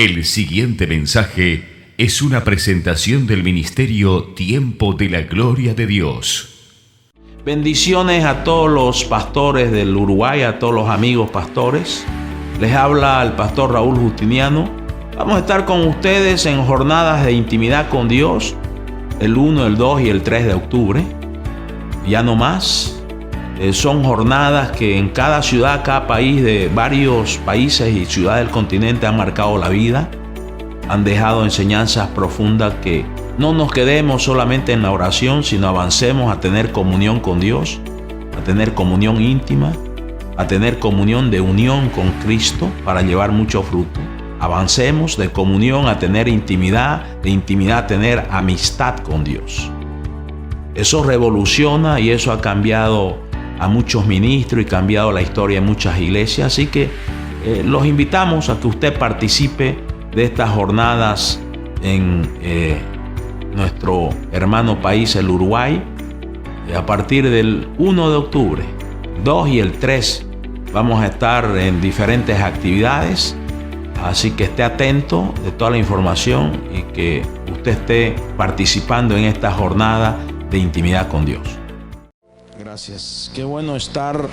El siguiente mensaje es una presentación del ministerio Tiempo de la Gloria de Dios. Bendiciones a todos los pastores del Uruguay, a todos los amigos pastores. Les habla el pastor Raúl Justiniano. Vamos a estar con ustedes en jornadas de intimidad con Dios, el 1, el 2 y el 3 de octubre. Ya no más. Son jornadas que en cada ciudad, cada país de varios países y ciudades del continente han marcado la vida. Han dejado enseñanzas profundas que no nos quedemos solamente en la oración, sino avancemos a tener comunión con Dios, a tener comunión íntima, a tener comunión de unión con Cristo para llevar mucho fruto. Avancemos de comunión a tener intimidad, de intimidad a tener amistad con Dios. Eso revoluciona y eso ha cambiado a muchos ministros y cambiado la historia de muchas iglesias. Así que los invitamos a que usted participe de estas jornadas en nuestro hermano país, el Uruguay. A partir del 1 de octubre, 2 y el 3 vamos a estar en diferentes actividades. Así que esté atento de toda la información y que usted esté participando en esta jornada de intimidad con Dios. Gracias. Qué bueno estar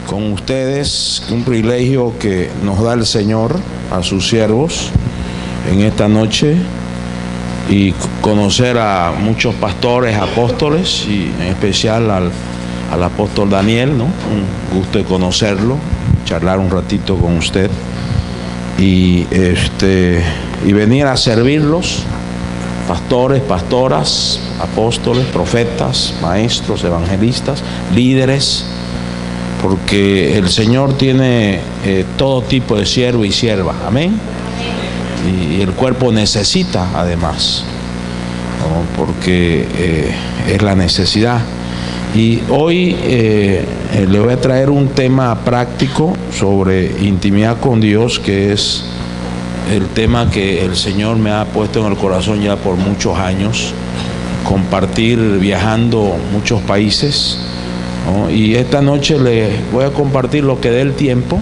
con ustedes. Un privilegio que nos da el Señor a sus siervos en esta noche y conocer a muchos pastores, apóstoles y en especial al apóstol Daniel, ¿no? Un gusto de conocerlo, charlar un ratito con usted y venir a servirlos. Pastores, pastoras, apóstoles, profetas, maestros, evangelistas, líderes, porque el Señor tiene todo tipo de siervo y sierva, amén. Y el cuerpo necesita además, ¿no? Porque es la necesidad. Y hoy le voy a traer un tema práctico sobre intimidad con Dios, que es el tema que el Señor me ha puesto en el corazón ya por muchos años, compartir viajando muchos países, ¿no? Y esta noche les voy a compartir lo que dé el tiempo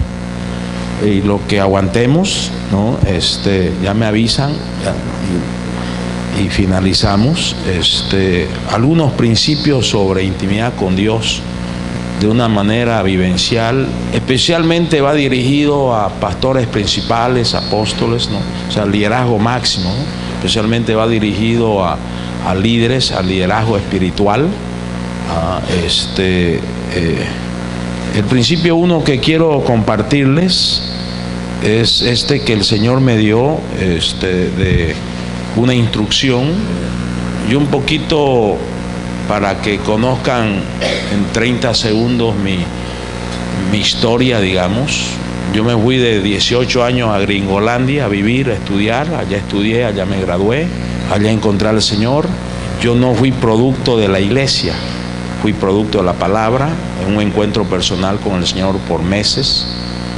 y lo que aguantemos, ¿no? Ya me avisan y finalizamos algunos principios sobre intimidad con Dios de una manera vivencial. Especialmente va dirigido a pastores principales, apóstoles, ¿no? O sea, liderazgo máximo, ¿no? Especialmente va dirigido a líderes, al liderazgo espiritual. El principio uno que quiero compartirles es que el Señor me dio de una instrucción y un poquito para que conozcan en 30 segundos mi historia, digamos. Yo me fui de 18 años a Gringolandia a vivir, a estudiar. Allá estudié, allá me gradué, allá encontré al Señor. Yo no fui producto de la iglesia, fui producto de la palabra, en un encuentro personal con el Señor por meses,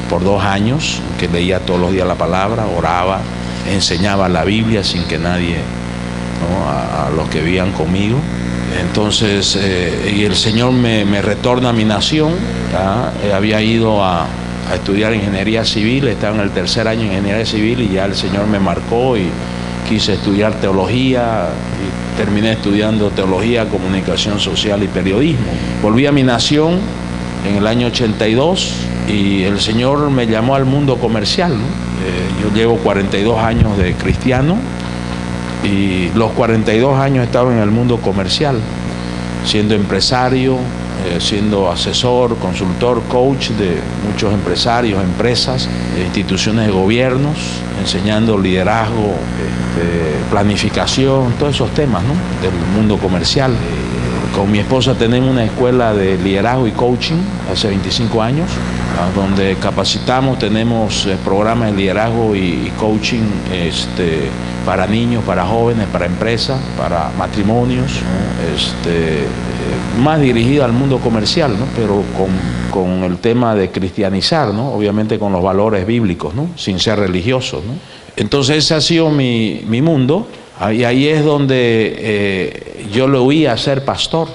por 2 años, que leía todos los días la palabra, oraba, enseñaba la Biblia sin que nadie, ¿no? a los que vivían conmigo. Entonces, y el Señor me retorna a mi nación. Había ido a estudiar ingeniería civil, estaba en el 3er año de ingeniería civil y ya el Señor me marcó y quise estudiar teología y terminé estudiando teología, comunicación social y periodismo. Volví a mi nación en el año 82 y el Señor me llamó al mundo comercial, ¿no? Yo llevo 42 años de cristiano. Y los 42 años he estado en el mundo comercial, siendo empresario, siendo asesor, consultor, coach de muchos empresarios, empresas, instituciones de gobiernos, enseñando liderazgo, planificación, todos esos temas, ¿no? Del mundo comercial. Con mi esposa tenemos una escuela de liderazgo y coaching hace 25 años, donde capacitamos, tenemos programas de liderazgo y coaching para niños, para jóvenes, para empresas, para matrimonios, ¿no? Más dirigido al mundo comercial, ¿no? Pero con el tema de cristianizar, ¿no? Obviamente con los valores bíblicos, ¿no? Sin ser religiosos, ¿no? Entonces ese ha sido mi mundo. Y ahí es donde yo le huía a ser pastor.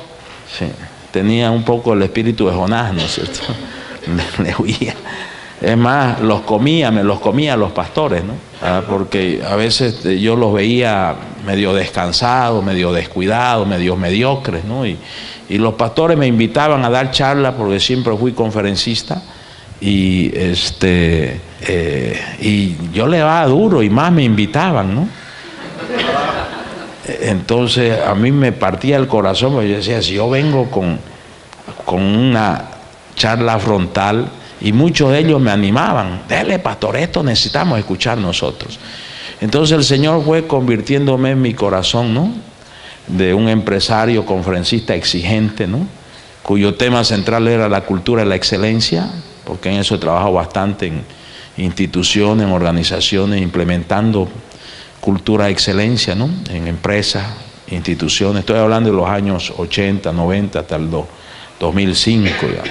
Sí. Tenía un poco el espíritu de Jonás, ¿no es cierto? Le huía. Es más, me los comía a los pastores, ¿no? Porque a veces yo los veía medio descansados, medio descuidados, medio mediocres, ¿no? Y los pastores me invitaban a dar charlas porque siempre fui conferencista y yo le daba duro y más me invitaban, ¿no? Entonces a mí me partía el corazón porque yo decía, si yo vengo con una charla frontal, y muchos de ellos me animaban, dele pastor, esto necesitamos escuchar nosotros. Entonces el Señor fue convirtiéndome en mi corazón, ¿no? De un empresario conferencista exigente, ¿no? Cuyo tema central era la cultura de la excelencia, porque en eso he trabajado bastante en instituciones, en organizaciones, implementando cultura de excelencia, ¿no? En empresas, instituciones. Estoy hablando de los años 80, 90 hasta el 2005 ya.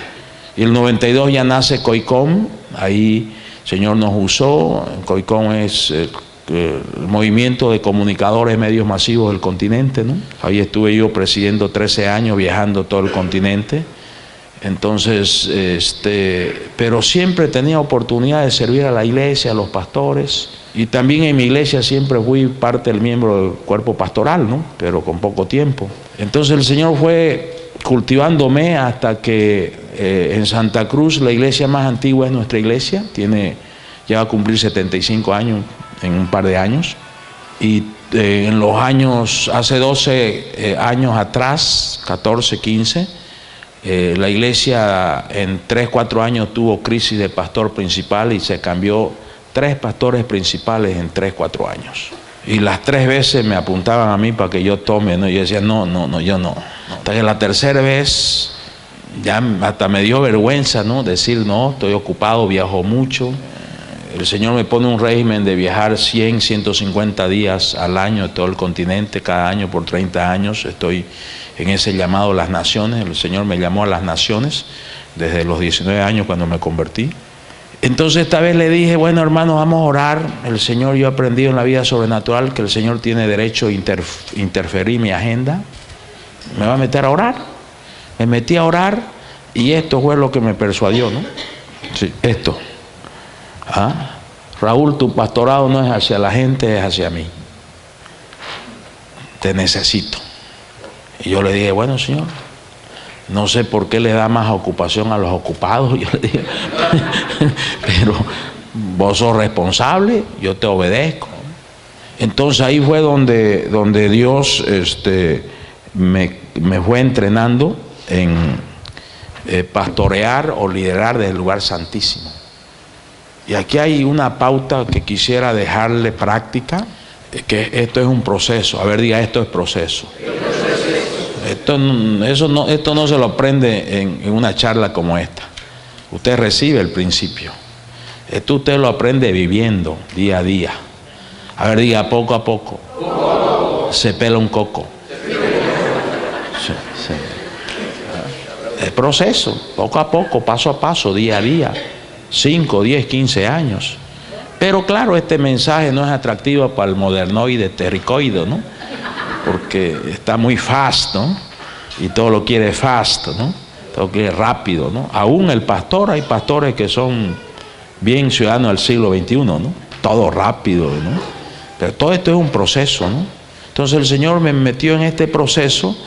Y el 92 ya nace COICOM, ahí el Señor nos usó. COICOM es el movimiento de comunicadores medios masivos del continente, ¿no? Ahí estuve yo presidiendo 13 años, viajando todo el continente. Entonces, pero siempre tenía oportunidad de servir a la iglesia, a los pastores. Y también en mi iglesia siempre fui parte del miembro del cuerpo pastoral, ¿no? Pero con poco tiempo. Entonces el Señor fue cultivándome hasta que en Santa Cruz, la iglesia más antigua es nuestra iglesia, ya va a cumplir 75 años en un par de años. Y en los años, hace 12 años atrás, 14, 15, la iglesia en 3, 4 años tuvo crisis de pastor principal y se cambió 3 pastores principales en 3, 4 años. Y las 3 veces me apuntaban a mí para que yo tome, ¿no? Y yo decía, no, yo no. Hasta que la tercera vez ya hasta me dio vergüenza, ¿no? Decir, no, estoy ocupado, viajo mucho. El Señor me pone un régimen de viajar 100, 150 días al año de todo el continente, cada año por 30 años. Estoy en ese llamado a las naciones. El Señor me llamó a las naciones desde los 19 años cuando me convertí. Entonces esta vez le dije, bueno hermanos, vamos a orar. El Señor, yo he aprendido en la vida sobrenatural que el Señor tiene derecho a interferir en mi agenda. Me va a meter a orar. Me metí a orar y esto fue lo que me persuadió, ¿no? Sí, esto. Raúl, tu pastorado no es hacia la gente, es hacia mí. Te necesito. Y yo le dije, bueno Señor, no sé por qué le da más ocupación a los ocupados. Yo le dije, pero vos sos responsable, yo te obedezco. Entonces ahí fue donde Dios me fue entrenando en pastorear o liderar desde el lugar santísimo. Y aquí hay una pauta que quisiera dejarle práctica, que esto es un proceso. A ver, diga, esto es proceso. Esto no se lo aprende en una charla como esta. Usted recibe el principio. Esto usted lo aprende viviendo día a día. A ver, diga, poco a poco. Se pela un coco. Sí. El proceso, poco a poco, paso a paso, día a día. 5, 10, 15 años. Pero claro, este mensaje no es atractivo para el modernoide terricoide, ¿no? Porque está muy fast, ¿no? Y todo lo quiere fast, ¿no? Todo lo quiere rápido, ¿no? Aún el pastor, hay pastores que son bien ciudadanos del siglo XXI, ¿no? Todo rápido, ¿no? Pero todo esto es un proceso, ¿no? Entonces el Señor me metió en este proceso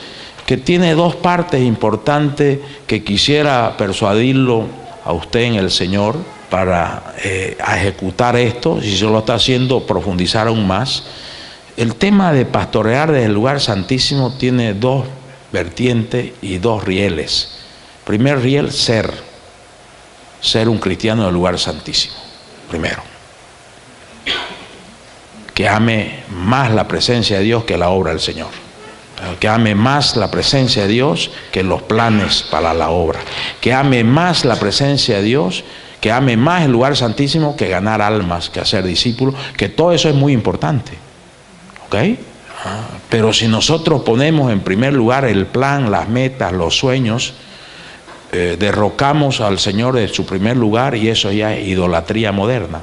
que tiene 2 partes importantes que quisiera persuadirlo a usted en el Señor para ejecutar esto. Si se lo está haciendo, profundizar aún más. El tema de pastorear desde el lugar santísimo tiene 2 vertientes y 2 rieles. Primer riel, ser un cristiano del lugar santísimo. Primero, que ame más la presencia de Dios que la obra del Señor. Que ame más la presencia de Dios que los planes para la obra. Que ame más la presencia de Dios, que ame más el lugar santísimo que ganar almas, que hacer discípulos, que todo eso es muy importante. ¿Ok? Pero si nosotros ponemos en primer lugar el plan, las metas, los sueños, derrocamos al Señor de su primer lugar y eso ya es idolatría moderna.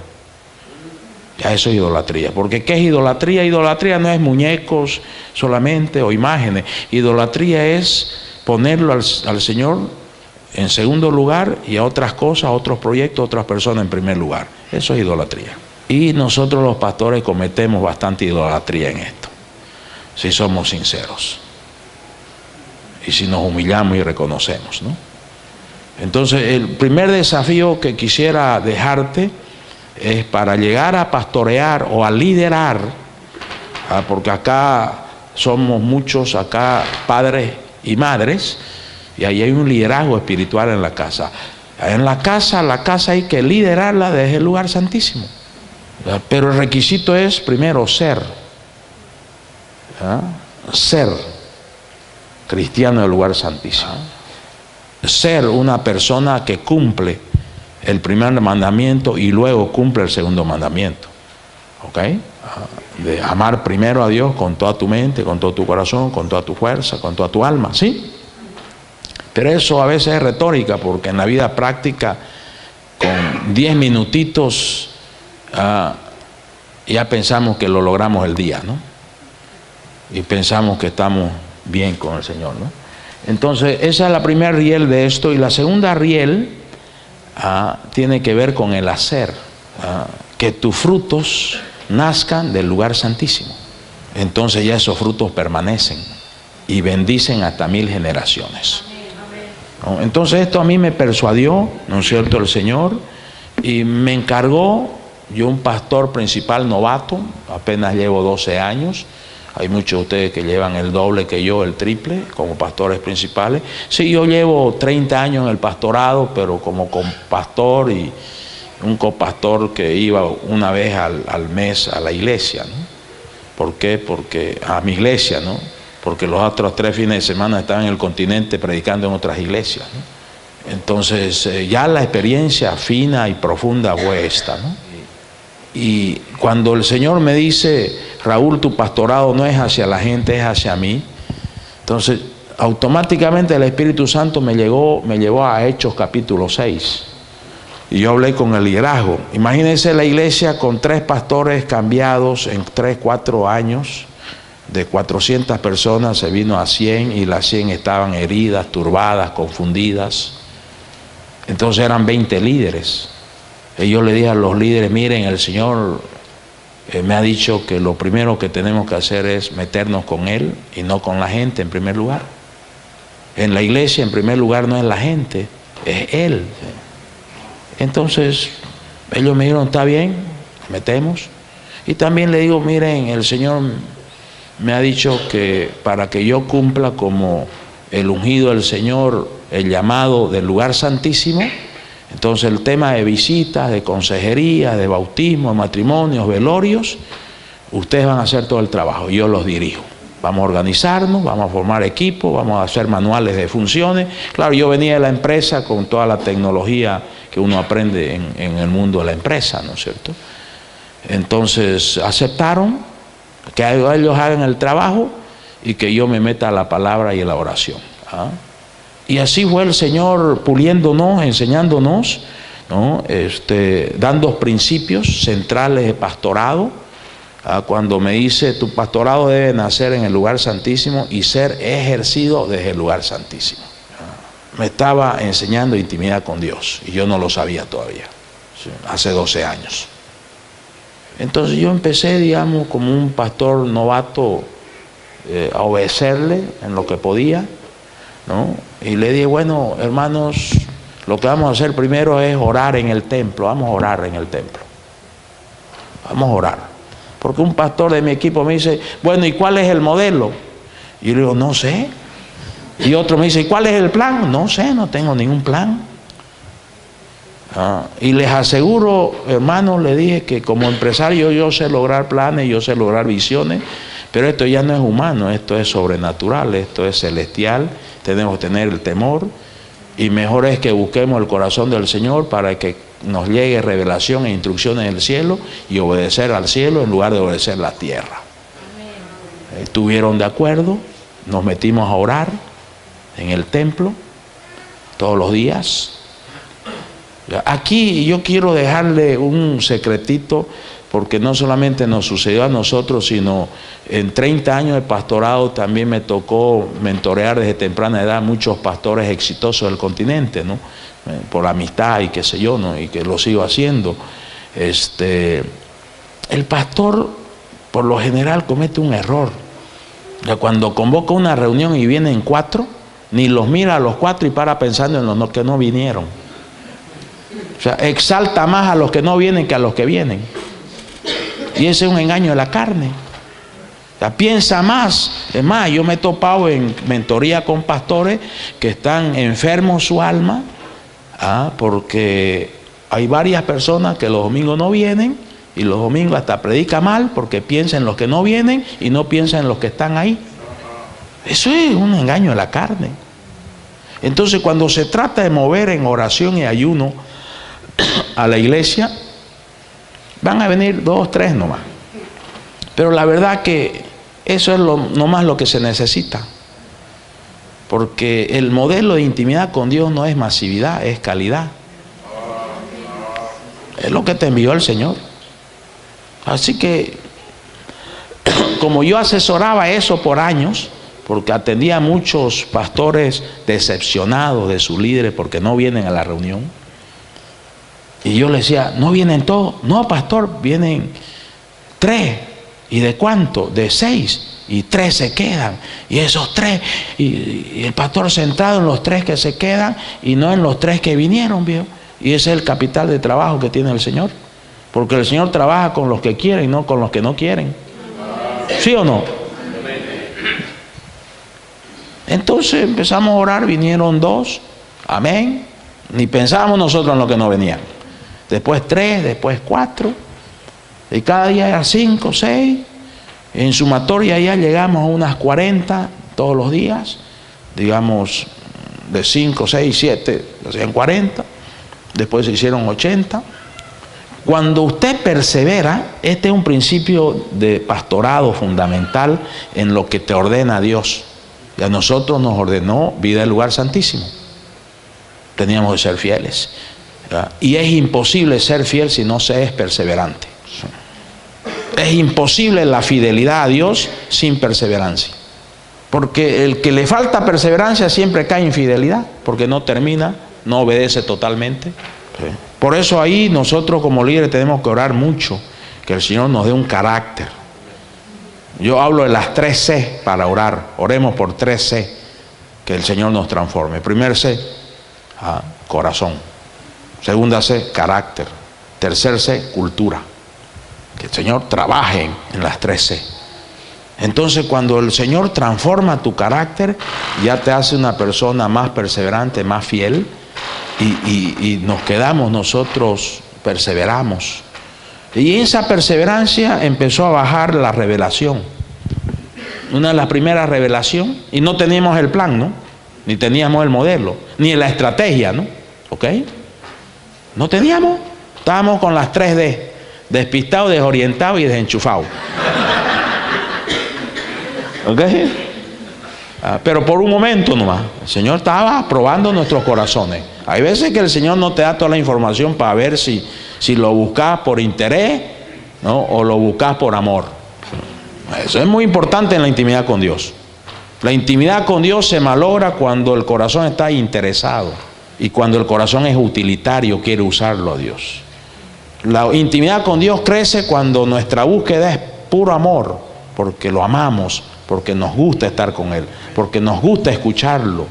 Ya eso es idolatría. Porque ¿qué es idolatría? Idolatría no es muñecos solamente o imágenes. Idolatría es ponerlo al Señor en segundo lugar y a otras cosas, a otros proyectos, a otras personas en primer lugar. Eso es idolatría. Y nosotros los pastores cometemos bastante idolatría en esto, si somos sinceros y si nos humillamos y reconocemos, ¿no? Entonces, el primer desafío que quisiera dejarte es para llegar a pastorear o a liderar, porque acá somos muchos, acá padres y madres, y ahí hay un liderazgo espiritual en la casa. En la casa hay que liderarla desde el lugar santísimo. Pero el requisito es primero ser cristiano del lugar santísimo. Ser una persona que cumple el primer mandamiento y luego cumple el segundo mandamiento. ¿Ok? De amar primero a Dios con toda tu mente, con todo tu corazón, con toda tu fuerza, con toda tu alma, ¿sí? Pero eso a veces es retórica, porque en la vida práctica, con 10 minutitos, ya pensamos que lo logramos el día, ¿no? Y pensamos que estamos bien con el Señor, ¿no? Entonces, esa es la primera riel de esto. Y la segunda riel tiene que ver con el hacer, que tus frutos nazcan del lugar santísimo. Entonces ya esos frutos permanecen y bendicen hasta 1000 generaciones. ¿No? Entonces esto a mí me persuadió, ¿no es cierto?, el Señor, y me encargó. Yo, un pastor principal novato, apenas llevo 12 años. Hay muchos de ustedes que llevan el doble que yo, el triple, como pastores principales. Sí, yo llevo 30 años en el pastorado, pero como compastor y un copastor que iba una vez al mes a la iglesia, ¿no? ¿Por qué? Porque a mi iglesia, ¿no? Porque los otros 3 fines de semana estaba en el continente predicando en otras iglesias, ¿no? Entonces ya la experiencia fina y profunda fue esta, ¿no? Y cuando el Señor me dice: Raúl, tu pastorado no es hacia la gente, es hacia mí, entonces automáticamente el Espíritu Santo me llevó a Hechos capítulo 6. Y yo hablé con el liderazgo. Imagínense la iglesia con 3 pastores cambiados en 3, 4 años. De 400 personas se vino a 100, y las 100 estaban heridas, turbadas, confundidas. Entonces eran 20 líderes. Y yo le dije a los líderes: miren, el Señor me ha dicho que lo primero que tenemos que hacer es meternos con Él y no con la gente en primer lugar. En la iglesia en primer lugar no es la gente, es Él. Entonces ellos me dijeron: está bien, metemos. Y también le digo: miren, el Señor me ha dicho que para que yo cumpla como el ungido del Señor, el llamado del lugar santísimo, entonces el tema de visitas, de consejería, de bautismo, de matrimonios, velorios, ustedes van a hacer todo el trabajo, yo los dirijo. Vamos a organizarnos, vamos a formar equipos, vamos a hacer manuales de funciones. Claro, yo venía de la empresa con toda la tecnología que uno aprende en el mundo de la empresa, ¿no es cierto? Entonces aceptaron que ellos hagan el trabajo y que yo me meta a la palabra y a la oración. Y así fue el Señor puliéndonos, enseñándonos, ¿no? Dando principios centrales de pastorado. Cuando me dice: tu pastorado debe nacer en el lugar santísimo y ser ejercido desde el lugar santísimo. Me estaba enseñando intimidad con Dios y yo no lo sabía todavía, hace 12 años. Entonces yo empecé, digamos, como un pastor novato, a obedecerle en lo que podía, ¿no? Y le dije: bueno, hermanos, lo que vamos a hacer primero es orar en el templo. Vamos a orar en el templo. Vamos a orar. Porque un pastor de mi equipo me dice: bueno, ¿y cuál es el modelo? Y yo le digo: no sé. Y otro me dice: ¿y cuál es el plan? No sé, no tengo ningún plan. Y les aseguro, hermanos, le dije que como empresario yo sé lograr planes, yo sé lograr visiones, pero esto ya no es humano, esto es sobrenatural, esto es celestial. Tenemos que tener el temor, y mejor es que busquemos el corazón del Señor para que nos llegue revelación e instrucciones del cielo, y obedecer al cielo en lugar de obedecer la tierra. Estuvieron de acuerdo, nos metimos a orar en el templo todos los días. Aquí yo quiero dejarle un secretito porque no solamente nos sucedió a nosotros, sino en 30 años de pastorado también me tocó mentorear desde temprana edad muchos pastores exitosos del continente, ¿no? Por amistad y qué sé yo, ¿no? Y que lo sigo haciendo. El pastor por lo general comete un error. Ya cuando convoca una reunión y vienen 4, ni los mira a los 4 y para pensando en los que no vinieron. O sea, exalta más a los que no vienen que a los que vienen. Y ese es un engaño de la carne. O sea, piensa más. Es más, yo me he topado en mentoría con pastores que están enfermos su alma, porque hay varias personas que los domingos no vienen y los domingos hasta predica mal porque piensa en los que no vienen y no piensa en los que están ahí. Eso es un engaño de la carne. Entonces, cuando se trata de mover en oración y ayuno a la iglesia, van a venir 2, 3 nomás. Pero la verdad que eso es nomás lo que se necesita. Porque el modelo de intimidad con Dios no es masividad, es calidad. Es lo que te envió el Señor. Así que, como yo asesoraba eso por años, porque atendía a muchos pastores decepcionados de sus líderes porque no vienen a la reunión, y yo le decía, ¿no vienen todos? No, pastor, vienen 3. ¿Y de cuánto? De 6. Y 3 se quedan. Y esos 3, y el pastor centrado en los 3 que se quedan y no en los 3 que vinieron, ¿vio? Y ese es el capital de trabajo que tiene el Señor. Porque el Señor trabaja con los que quieren, no con los que no quieren. ¿Sí o no? Entonces empezamos a orar, vinieron 2. Amén. Ni pensábamos nosotros en lo que no venían. Después 3, después 4, y cada día era 5, 6, en sumatoria ya llegamos a unas 40 todos los días, digamos de 5, 6, 7, hacían 40, después se hicieron 80. Cuando usted persevera, este es un principio de pastorado fundamental en lo que te ordena Dios. Y a nosotros nos ordenó vida del lugar santísimo. Teníamos que ser fieles. Y es imposible ser fiel si no se es perseverante. Es imposible la fidelidad a Dios sin perseverancia. Porque el que le falta perseverancia siempre cae en infidelidad, porque no termina, no obedece totalmente. Por eso ahí nosotros como líderes tenemos que orar mucho, que el Señor nos dé un carácter. Yo hablo de las 3 C para orar. Oremos por 3 C, que el Señor nos transforme. Primer C, corazón. Segunda C, carácter. Tercer C, cultura. Que el Señor trabaje en las 3 C. Entonces, cuando el Señor transforma tu carácter, ya te hace una persona más perseverante, más fiel, y nos quedamos nosotros, perseveramos. Y esa perseverancia empezó a bajar la revelación. Una de las primeras revelaciones, y no teníamos el plan, ¿no? Ni teníamos el modelo, ni la estrategia, ¿no? ¿Ok? No teníamos, estábamos con las 3D, despistado, desorientado y desenchufado. ¿Ok? Pero por un momento nomás, el Señor estaba probando nuestros corazones. Hay veces que el Señor no te da toda la información para ver si lo buscas por interés, ¿no? O lo buscas por amor. Eso es muy importante en la intimidad con Dios. La intimidad con Dios se malogra cuando el corazón está interesado. Y cuando el corazón es utilitario, quiere usarlo a Dios. La intimidad con Dios crece cuando nuestra búsqueda es puro amor, porque lo amamos, porque nos gusta estar con Él, porque nos gusta escucharlo,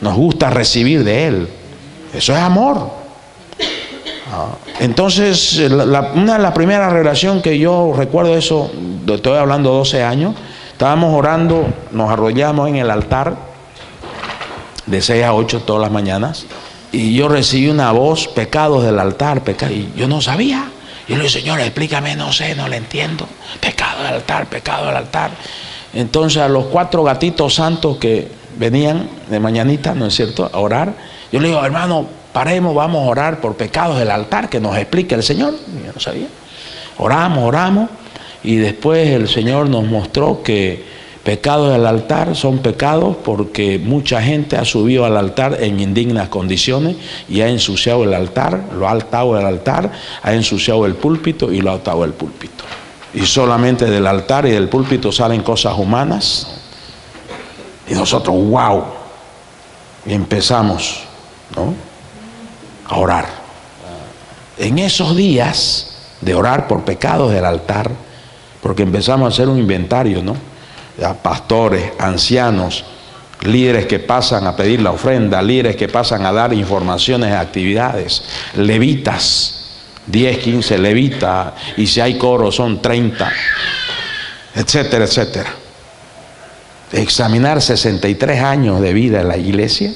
nos gusta recibir de Él. Eso es amor. Entonces, una de las primeras revelaciones que yo recuerdo, eso, estoy hablando 12 años, estábamos orando, nos arrollamos en el altar, de 6 a 8 todas las mañanas, y yo recibí una voz, pecados del altar, y yo no sabía. Yo le dije, Señor, explícame, no sé, no le entiendo. Pecado del altar, pecado del altar. Entonces a los 4 gatitos santos que venían de mañanita, ¿no es cierto?, a orar, yo le digo, hermano, paremos, vamos a orar por pecados del altar, que nos explique el Señor. Y yo no sabía. Oramos, y después el Señor nos mostró que Pecados del altar son pecados porque mucha gente ha subido al altar en indignas condiciones y ha ensuciado el altar, lo ha atado el altar, ha ensuciado el púlpito y lo ha atado el púlpito. Y solamente del altar y del púlpito salen cosas humanas. Y nosotros, wow, y empezamos, ¿no?, a orar. En esos días de orar por pecados del altar, porque empezamos a hacer un inventario, ¿no? Ya, pastores, ancianos, líderes que pasan a pedir la ofrenda, líderes que pasan a dar informaciones de actividades, levitas, 10, 15 levitas, y si hay coro son 30, etcétera, etcétera. Examinar 63 años de vida en la iglesia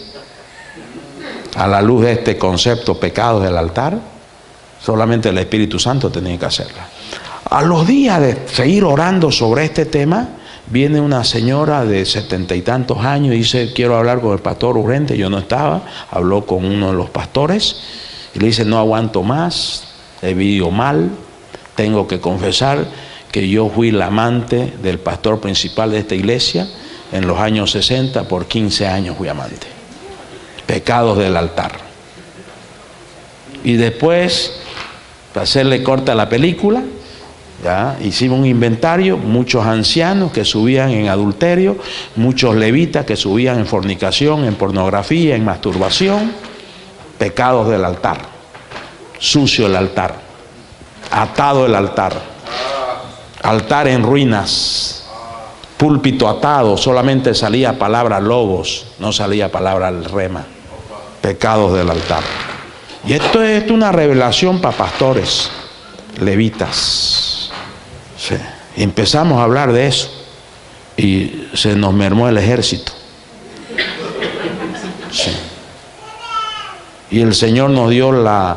a la luz de este concepto pecados del altar, solamente el Espíritu Santo tenía que hacerla. A los días de seguir orando sobre este tema, viene una señora de 70 y tantos años y dice: quiero hablar con el pastor urgente. Yo no estaba, habló con uno de los pastores y le dice: no aguanto más, he vivido mal, tengo que confesar que yo fui la amante del pastor principal de esta iglesia en los años 60, por 15 años fui amante. Pecados del altar. Y después, para hacerle corta la película, ya hicimos un inventario, muchos ancianos que subían en adulterio, muchos levitas que subían en fornicación, en pornografía, en masturbación. Pecados del altar. Sucio el altar, atado el altar, altar en ruinas, púlpito atado, solamente salía palabra logos, no salía palabra rema. Pecados del altar. Y esto es una revelación para pastores, levitas. Sí. Empezamos a hablar de eso y se nos mermó el ejército. Sí. Y el Señor nos dio la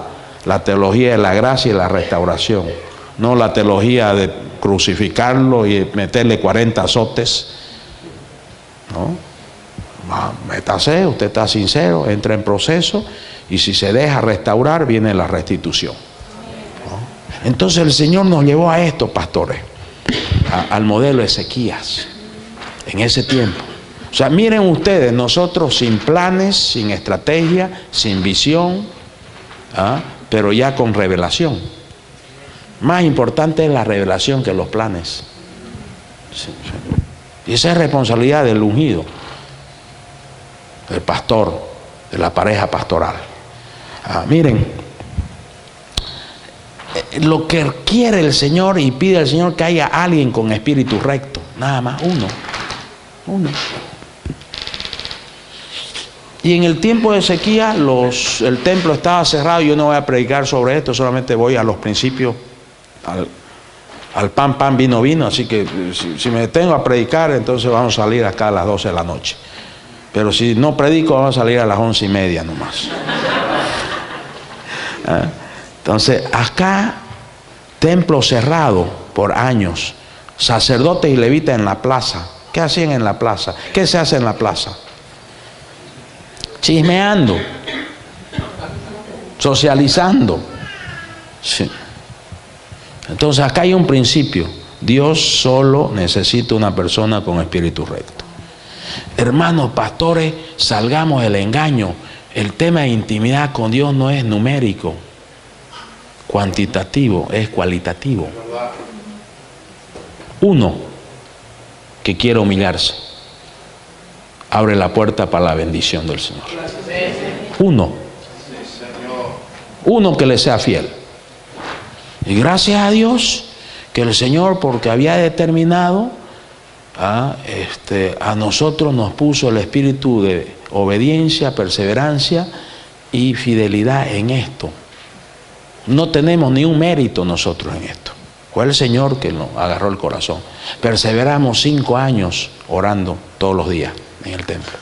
teología de la gracia y la restauración, no la teología de crucificarlo y meterle 40 azotes, ¿no? Métase, usted está sincero, entra en proceso y si se deja restaurar viene la restitución, ¿no? Entonces el Señor nos llevó a esto, pastores, al modelo de Ezequías en ese tiempo. O sea, miren ustedes, nosotros sin planes, sin estrategia, sin visión, pero ya con revelación. Más importante es la revelación que los planes. Sí, sí. Y esa es responsabilidad del ungido, del pastor, de la pareja pastoral. Miren, lo que quiere el Señor y pide al Señor que haya alguien con espíritu recto, nada más, uno. Y en el tiempo de sequía el templo estaba cerrado. Yo no voy a predicar sobre esto, solamente voy a los principios, al pan, vino, así que si me detengo a predicar, entonces vamos a salir acá a las 12 de la noche. Pero si no predico, vamos a salir a las 11:30 nomás. Entonces, acá, templo cerrado por años, sacerdotes y levitas en la plaza. ¿Qué hacían en la plaza? ¿Qué se hace en la plaza? Chismeando, socializando. Sí. Entonces acá hay un principio: Dios solo necesita una persona con espíritu recto. Hermanos pastores, salgamos del engaño. El tema de intimidad con Dios no es numérico, cuantitativo, es cualitativo. Uno que quiere humillarse abre la puerta para la bendición del Señor. Uno que le sea fiel. Y gracias a Dios que el Señor, porque había determinado, a nosotros nos puso el espíritu de obediencia, perseverancia y fidelidad en esto. No tenemos ni un mérito nosotros en esto. Fue el Señor que nos agarró el corazón. Perseveramos 5 años orando todos los días en el templo.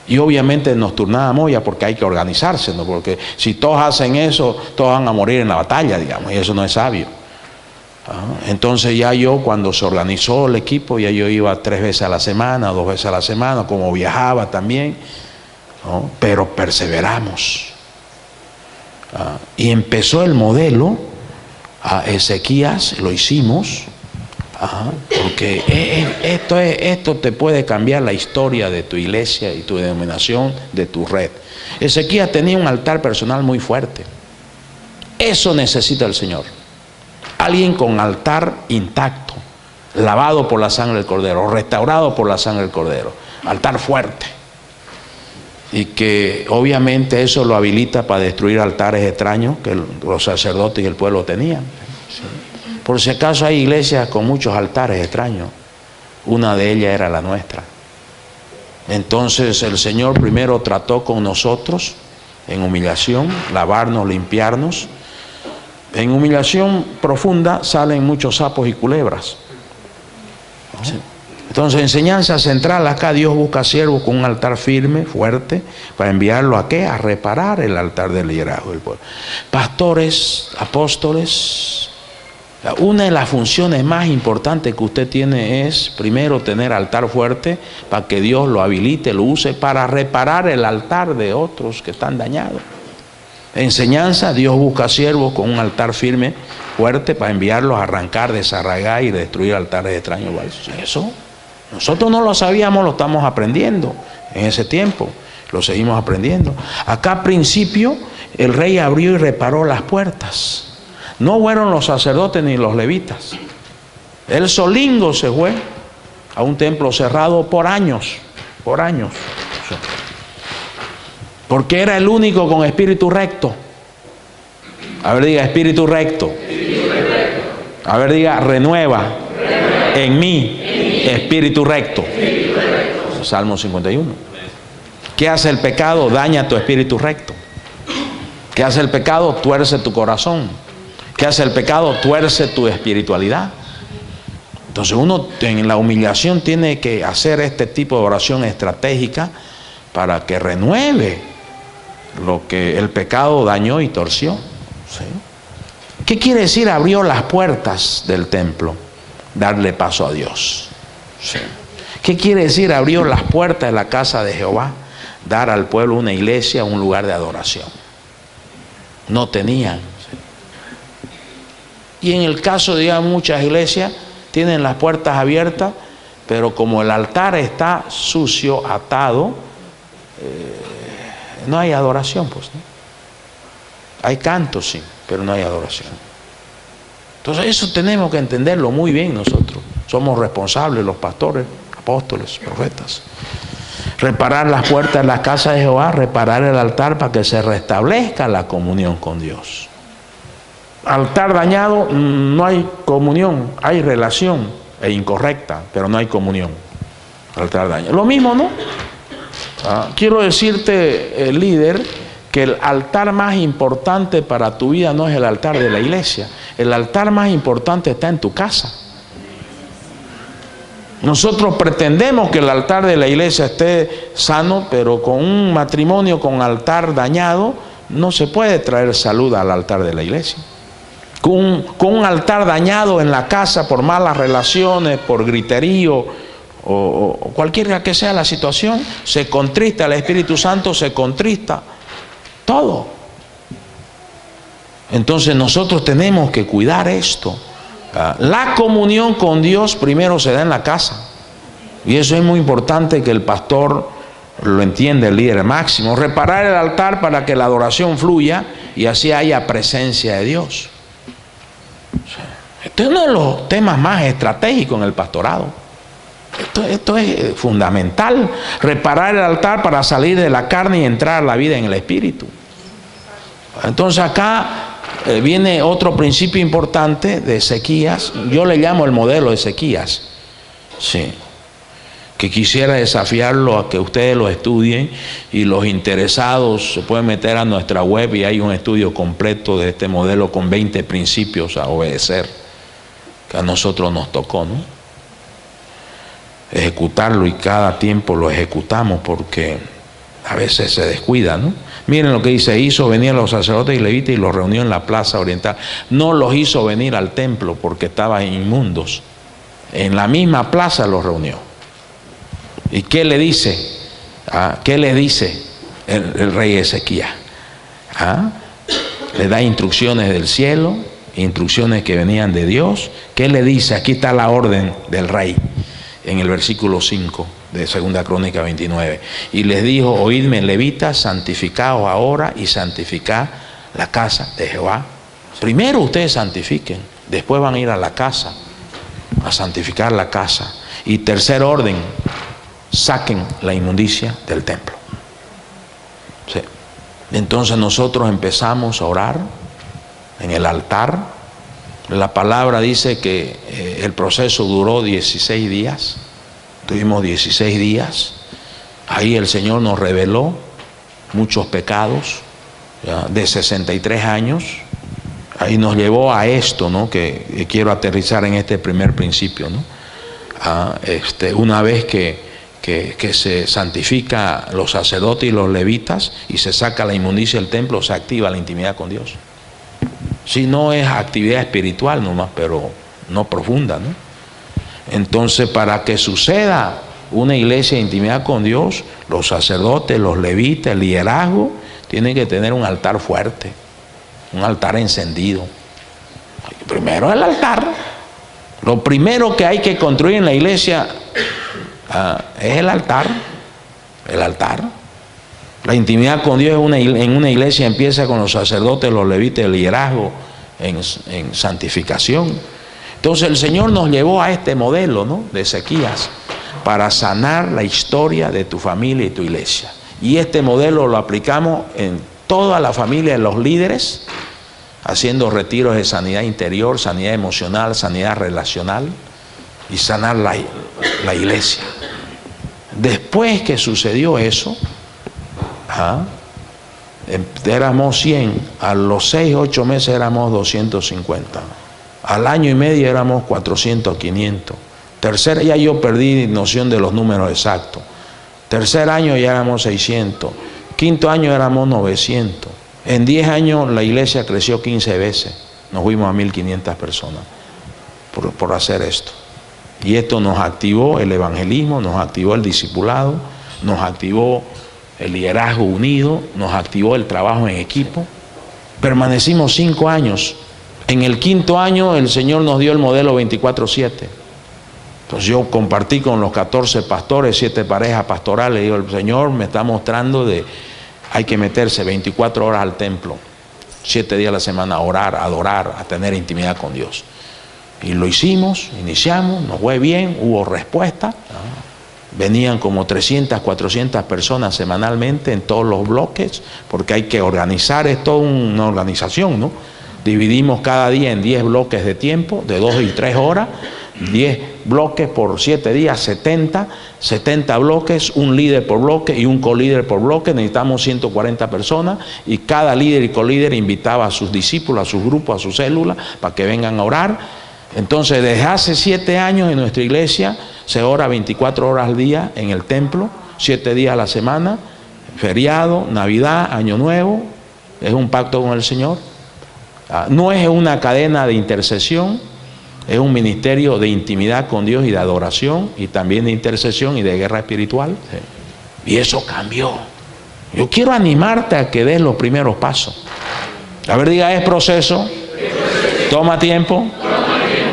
Y obviamente nos turnábamos ya, porque hay que organizarse, ¿no? Porque si todos hacen eso, todos van a morir en la batalla, digamos, y eso no es sabio. Entonces ya yo, cuando se organizó el equipo, ya yo iba 3 veces a la semana, 2 veces a la semana, como viajaba también, ¿no? Pero perseveramos. Y empezó el modelo a Ezequías, lo hicimos, Ajá, porque esto te puede cambiar la historia de tu iglesia y tu denominación, de tu red. Ezequías tenía un altar personal muy fuerte. Eso necesita el Señor. Alguien con altar intacto, lavado por la sangre del Cordero, restaurado por la sangre del Cordero. Altar fuerte. Y que obviamente eso lo habilita para destruir altares extraños que los sacerdotes y el pueblo tenían. Por si acaso hay iglesias con muchos altares extraños. Una de ellas era la nuestra. Entonces el Señor primero trató con nosotros en humillación, lavarnos, limpiarnos. En humillación profunda salen muchos sapos y culebras. ¿Sí? Entonces, enseñanza central acá, Dios busca siervos con un altar firme, fuerte, para enviarlo ¿a qué? A reparar el altar del liderazgo del pueblo. Pastores, apóstoles, una de las funciones más importantes que usted tiene es, primero, tener altar fuerte, para que Dios lo habilite, lo use, para reparar el altar de otros que están dañados. Enseñanza, Dios busca siervos con un altar firme, fuerte, para enviarlos a arrancar, desarraigar y destruir altares extraños. Eso nosotros no lo sabíamos, lo estamos aprendiendo en ese tiempo, lo seguimos aprendiendo. Acá al principio el rey abrió y reparó las puertas. No fueron los sacerdotes ni los levitas. Él solingo se fue a un templo cerrado por años, porque era el único con espíritu recto. A ver, diga espíritu recto. A ver, diga renueva en mí espíritu recto. Salmo 51. ¿Qué hace el pecado? Daña tu espíritu recto. ¿Qué hace el pecado? Tuerce tu corazón. ¿Qué hace el pecado? Tuerce tu espiritualidad. Entonces uno en la humillación tiene que hacer este tipo de oración estratégica para que renueve lo que el pecado dañó y torció. ¿Sí? ¿Qué quiere decir abrió las puertas del templo? Darle paso a Dios. ¿Sí? ¿Qué quiere decir abrió las puertas de la casa de Jehová? Dar al pueblo una iglesia, un lugar de adoración. No tenían. ¿Sí? Y en el caso de muchas iglesias tienen las puertas abiertas, pero como el altar está sucio, atado, no hay adoración, pues, ¿no? Hay canto, sí, pero no hay adoración. Entonces eso tenemos que entenderlo muy bien nosotros. Somos responsables, los pastores, apóstoles, profetas. Reparar las puertas de la casa de Jehová, reparar el altar para que se restablezca la comunión con Dios. Altar dañado, no hay comunión, hay relación incorrecta, pero no hay comunión. Altar dañado. Lo mismo, ¿no? Quiero decirte, líder, que el altar más importante para tu vida no es el altar de la iglesia. El altar más importante está en tu casa. Nosotros pretendemos que el altar de la iglesia esté sano, pero con un matrimonio con altar dañado no se puede traer salud al altar de la iglesia. Con un altar dañado en la casa por malas relaciones, por griterío o cualquiera que sea la situación, se contrista, el Espíritu Santo se contrista todo. Entonces nosotros tenemos que cuidar esto. La comunión con Dios primero se da en la casa, y eso es muy importante que el pastor lo entienda, el líder máximo. Reparar el altar para que la adoración fluya y así haya presencia de Dios. Este es uno de los temas más estratégicos en el pastorado. Esto es fundamental. Reparar el altar para salir de la carne y entrar a la vida en el espíritu. Entonces acá viene otro principio importante de Ezequías. Yo le llamo el modelo de Ezequías. Sí. Que quisiera desafiarlo a que ustedes lo estudien, y los interesados se pueden meter a nuestra web y hay un estudio completo de este modelo con 20 principios a obedecer, que a nosotros nos tocó, ¿no? Ejecutarlo, y cada tiempo lo ejecutamos porque a veces se descuida, ¿no? Miren lo que dice: hizo venir a los sacerdotes y levitas y los reunió en la plaza oriental. No los hizo venir al templo porque estaban inmundos. En la misma plaza los reunió. ¿Y qué le dice? ¿Qué le dice el rey Ezequías? Le da instrucciones del cielo, instrucciones que venían de Dios. ¿Qué le dice? Aquí está la orden del rey, en el versículo 5 de 2 Crónica 29. Y les dijo: oídme, levitas, santificaos ahora y santificad la casa de Jehová. Primero ustedes santifiquen, después van a ir a la casa a santificar la casa. Y tercer orden, saquen la inmundicia del templo. Sí. Entonces nosotros empezamos a orar en el altar. La palabra dice que el proceso duró 16 días. Tuvimos 16 días. Ahí el Señor nos reveló muchos pecados, ¿ya?, de 63 años. Ahí nos llevó a esto, ¿no?, que quiero aterrizar en este primer principio, ¿no? Una vez que se santifica los sacerdotes y los levitas y se saca la inmundicia del templo, se activa la intimidad con Dios. Si no es actividad espiritual nomás, pero no profunda, ¿no? Entonces, para que suceda una iglesia de intimidad con Dios, los sacerdotes, los levitas, el liderazgo, tienen que tener un altar fuerte, un altar encendido. Primero el altar. Lo primero que hay que construir en la iglesia es el altar. El altar. La intimidad con Dios en una iglesia empieza con los sacerdotes, los levitas, el liderazgo en santificación. Entonces el Señor nos llevó a este modelo, ¿no?, de Ezequías, para sanar la historia de tu familia y tu iglesia. Y este modelo lo aplicamos en toda la familia de los líderes, haciendo retiros de sanidad interior, sanidad emocional, sanidad relacional, y sanar la iglesia. Después que sucedió eso, éramos 100, a los 6, 8 meses éramos 250, al año y medio éramos 400, 500. Tercer, ya yo perdí noción de los números exactos. Tercer año ya éramos 600, quinto año éramos 900. En 10 años la iglesia creció 15 veces, nos fuimos a 1500 personas por hacer esto. Y esto nos activó el evangelismo, nos activó el discipulado, nos activó el liderazgo unido, nos activó el trabajo en equipo. Permanecimos 5 años. En el quinto año el Señor nos dio el modelo 24/7. Entonces yo compartí con los 14 pastores, 7 parejas pastorales. Digo, el Señor me está mostrando hay que meterse 24 horas al templo, 7 días a la semana, a orar, a adorar, a tener intimidad con Dios. Y lo hicimos, iniciamos, nos fue bien, hubo respuesta. Venían como 300, 400 personas semanalmente en todos los bloques, porque hay que organizar, es toda una organización, ¿no? Dividimos cada día en 10 bloques de tiempo, de 2 y 3 horas, 10 bloques por 7 días, 70 bloques, un líder por bloque y un colíder por bloque. Necesitamos 140 personas y cada líder y colíder invitaba a sus discípulos, a sus grupos, a sus células, para que vengan a orar. Entonces, desde hace 7 años en nuestra iglesia se ora 24 horas al día en el templo, 7 días a la semana, feriado, Navidad, Año Nuevo. Es un pacto con el Señor. No es una cadena de intercesión, es un ministerio de intimidad con Dios y de adoración, y también de intercesión y de guerra espiritual. Y eso cambió. Yo quiero animarte a que des los primeros pasos. A ver, diga, es proceso, toma tiempo.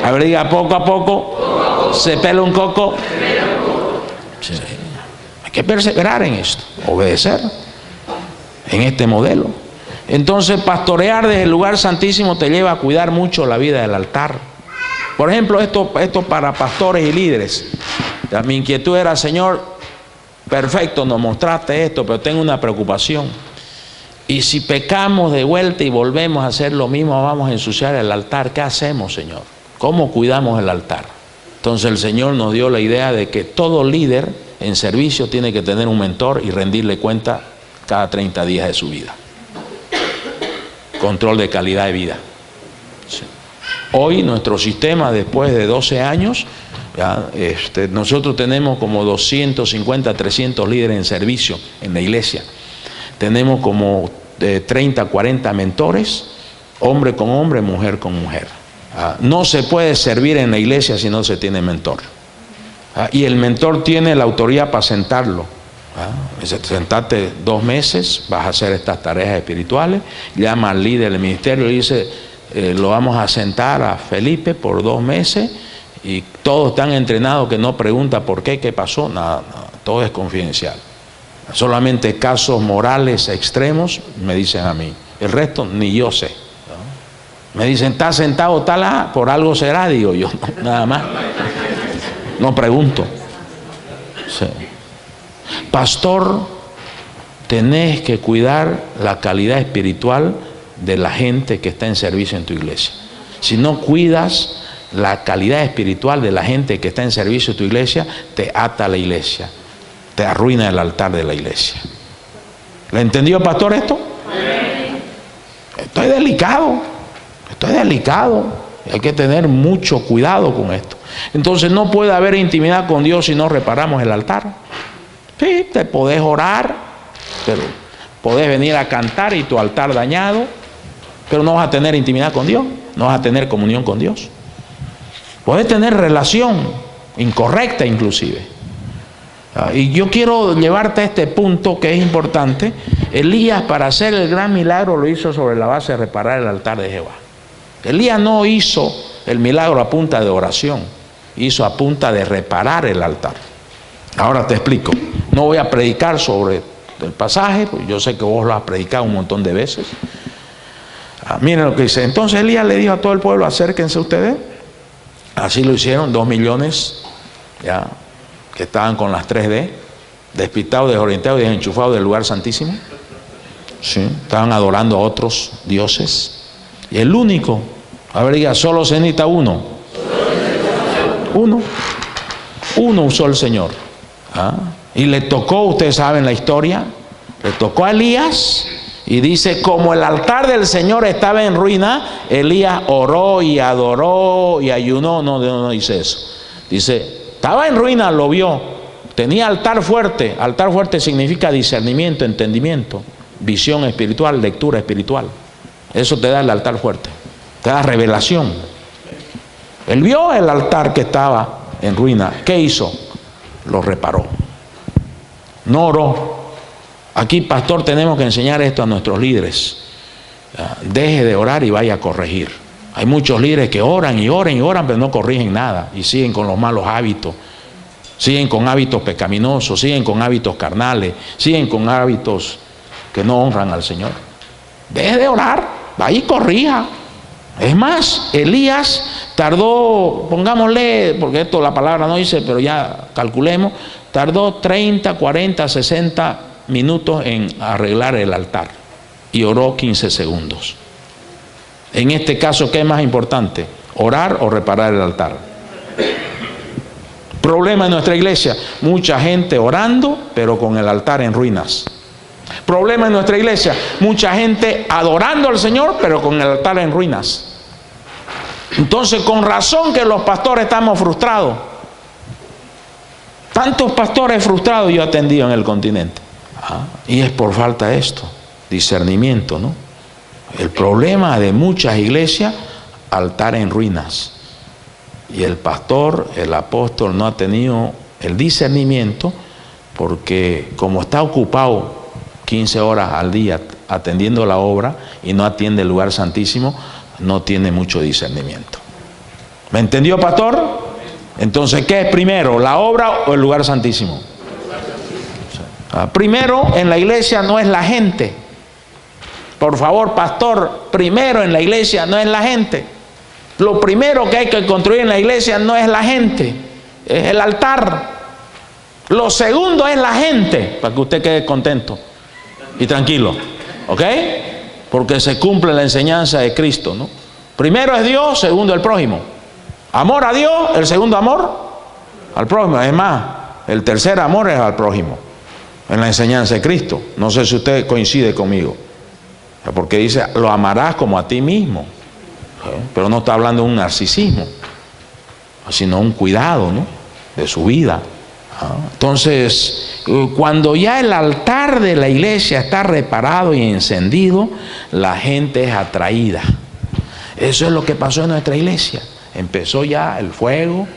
A ver, diga, poco a poco, se pela un coco. Sí. Hay que perseverar en esto, obedecer en este modelo. Entonces, pastorear desde el lugar santísimo te lleva a cuidar mucho la vida del altar. Por ejemplo, esto para pastores y líderes. Mi inquietud era: Señor, perfecto, nos mostraste esto, pero tengo una preocupación. Y si pecamos de vuelta y volvemos a hacer lo mismo, vamos a ensuciar el altar. ¿Qué hacemos, Señor? ¿Cómo cuidamos el altar? Entonces el Señor nos dio la idea de que todo líder en servicio tiene que tener un mentor y rendirle cuenta cada 30 días de su vida. Control de calidad de vida. Sí. Hoy nuestro sistema, después de 12 años, nosotros tenemos como 250, 300 líderes en servicio en la iglesia. Tenemos como 30, 40 mentores, hombre con hombre, mujer con mujer. No se puede servir en la iglesia si no se tiene mentor. Y el mentor tiene la autoridad para sentarlo. Sentate 2 meses, vas a hacer estas tareas espirituales. Llama al líder del ministerio y dice: lo vamos a sentar a Felipe por 2 meses y todos están entrenados que no pregunta por qué, qué pasó, nada, todo es confidencial. Solamente casos morales extremos me dicen a mí, el resto ni yo sé. Me dicen, ¿está sentado tal? Por algo será, digo yo, no, nada más. No pregunto. Sí. Pastor, tenés que cuidar la calidad espiritual de la gente que está en servicio en tu iglesia. Si no cuidas la calidad espiritual de la gente que está en servicio en tu iglesia, te ata la iglesia, te arruina el altar de la iglesia. ¿Le entendió, pastor, esto? Esto es delicado. Esto es delicado. Hay que tener mucho cuidado con esto. Entonces no puede haber intimidad con Dios si no reparamos el altar. Sí, te podés orar, pero podés venir a cantar y tu altar dañado, pero no vas a tener intimidad con Dios, no vas a tener comunión con Dios. Podés tener relación incorrecta inclusive. Y yo quiero llevarte a este punto que es importante. Elías, para hacer el gran milagro, lo hizo sobre la base de reparar el altar de Jehová. Elías no hizo el milagro a punta de oración, hizo a punta de reparar el altar. Ahora te explico. No voy a predicar sobre el pasaje, porque yo sé que vos lo has predicado un montón de veces. Miren lo que dice. Entonces Elías le dijo a todo el pueblo, acérquense ustedes. Así lo hicieron, 2 millones ya, que estaban con las 3D, despistados, desorientados y desenchufados del lugar santísimo. Sí, estaban adorando a otros dioses. Y el único, a ver, diga, solo se necesita uno. Uno usó el Señor. Y le tocó, ustedes saben la historia, le tocó a Elías. Y dice, como el altar del Señor estaba en ruina, Elías oró y adoró y ayunó. No dice eso. Dice, estaba en ruina, lo vio. Tenía altar fuerte. Altar fuerte significa discernimiento, entendimiento, visión espiritual, lectura espiritual. Eso te da el altar fuerte. Te da revelación. Él vio el altar que estaba en ruina. ¿Qué hizo? Lo reparó. No oró. Aquí, pastor, tenemos que enseñar esto a nuestros líderes. Deje de orar y vaya a corregir. Hay muchos líderes que oran y oran y oran, pero no corrigen nada y siguen con los malos hábitos, siguen con hábitos pecaminosos, siguen con hábitos carnales, siguen con hábitos que no honran al Señor. Deje de orar, vaya y corrija. Es más, Elías tardó, pongámosle, porque esto la palabra no dice, pero ya calculemos, tardó 30, 40, 60 minutos en arreglar el altar y oró 15 segundos. En este caso, ¿qué es más importante? ¿Orar o reparar el altar? Problema en nuestra iglesia, mucha gente orando pero con el altar en ruinas. Problema en nuestra iglesia, mucha gente adorando al Señor pero con el altar en ruinas. Entonces, con razón que los pastores estamos frustrados. Tantos pastores frustrados yo he atendido en el continente. Y es por falta de esto, discernimiento, ¿no? El problema de muchas iglesias, altar en ruinas. Y el pastor, el apóstol no ha tenido el discernimiento porque como está ocupado 15 horas al día atendiendo la obra y no atiende el lugar santísimo, no tiene mucho discernimiento. ¿Me entendió, pastor? Entonces, ¿qué es primero, la obra o el lugar santísimo? Primero en la iglesia no es la gente. Por favor, pastor, primero en la iglesia no es la gente. Lo primero que hay que construir en la iglesia no es la gente, es el altar. Lo segundo es la gente, para que usted quede contento y tranquilo, ¿ok? Porque se cumple la enseñanza de Cristo, ¿no? Primero es Dios, segundo el prójimo. Amor a Dios, el segundo amor al prójimo. Es más, el tercer amor es al prójimo en la enseñanza de Cristo. No sé si usted coincide conmigo, porque dice, lo amarás como a ti mismo. Pero no está hablando de un narcisismo, sino un cuidado, ¿no?, de su vida. Entonces, cuando ya el altar de la iglesia está reparado y encendido, la gente es atraída. Eso es lo que pasó en nuestra iglesia. Empezó ya el fuego,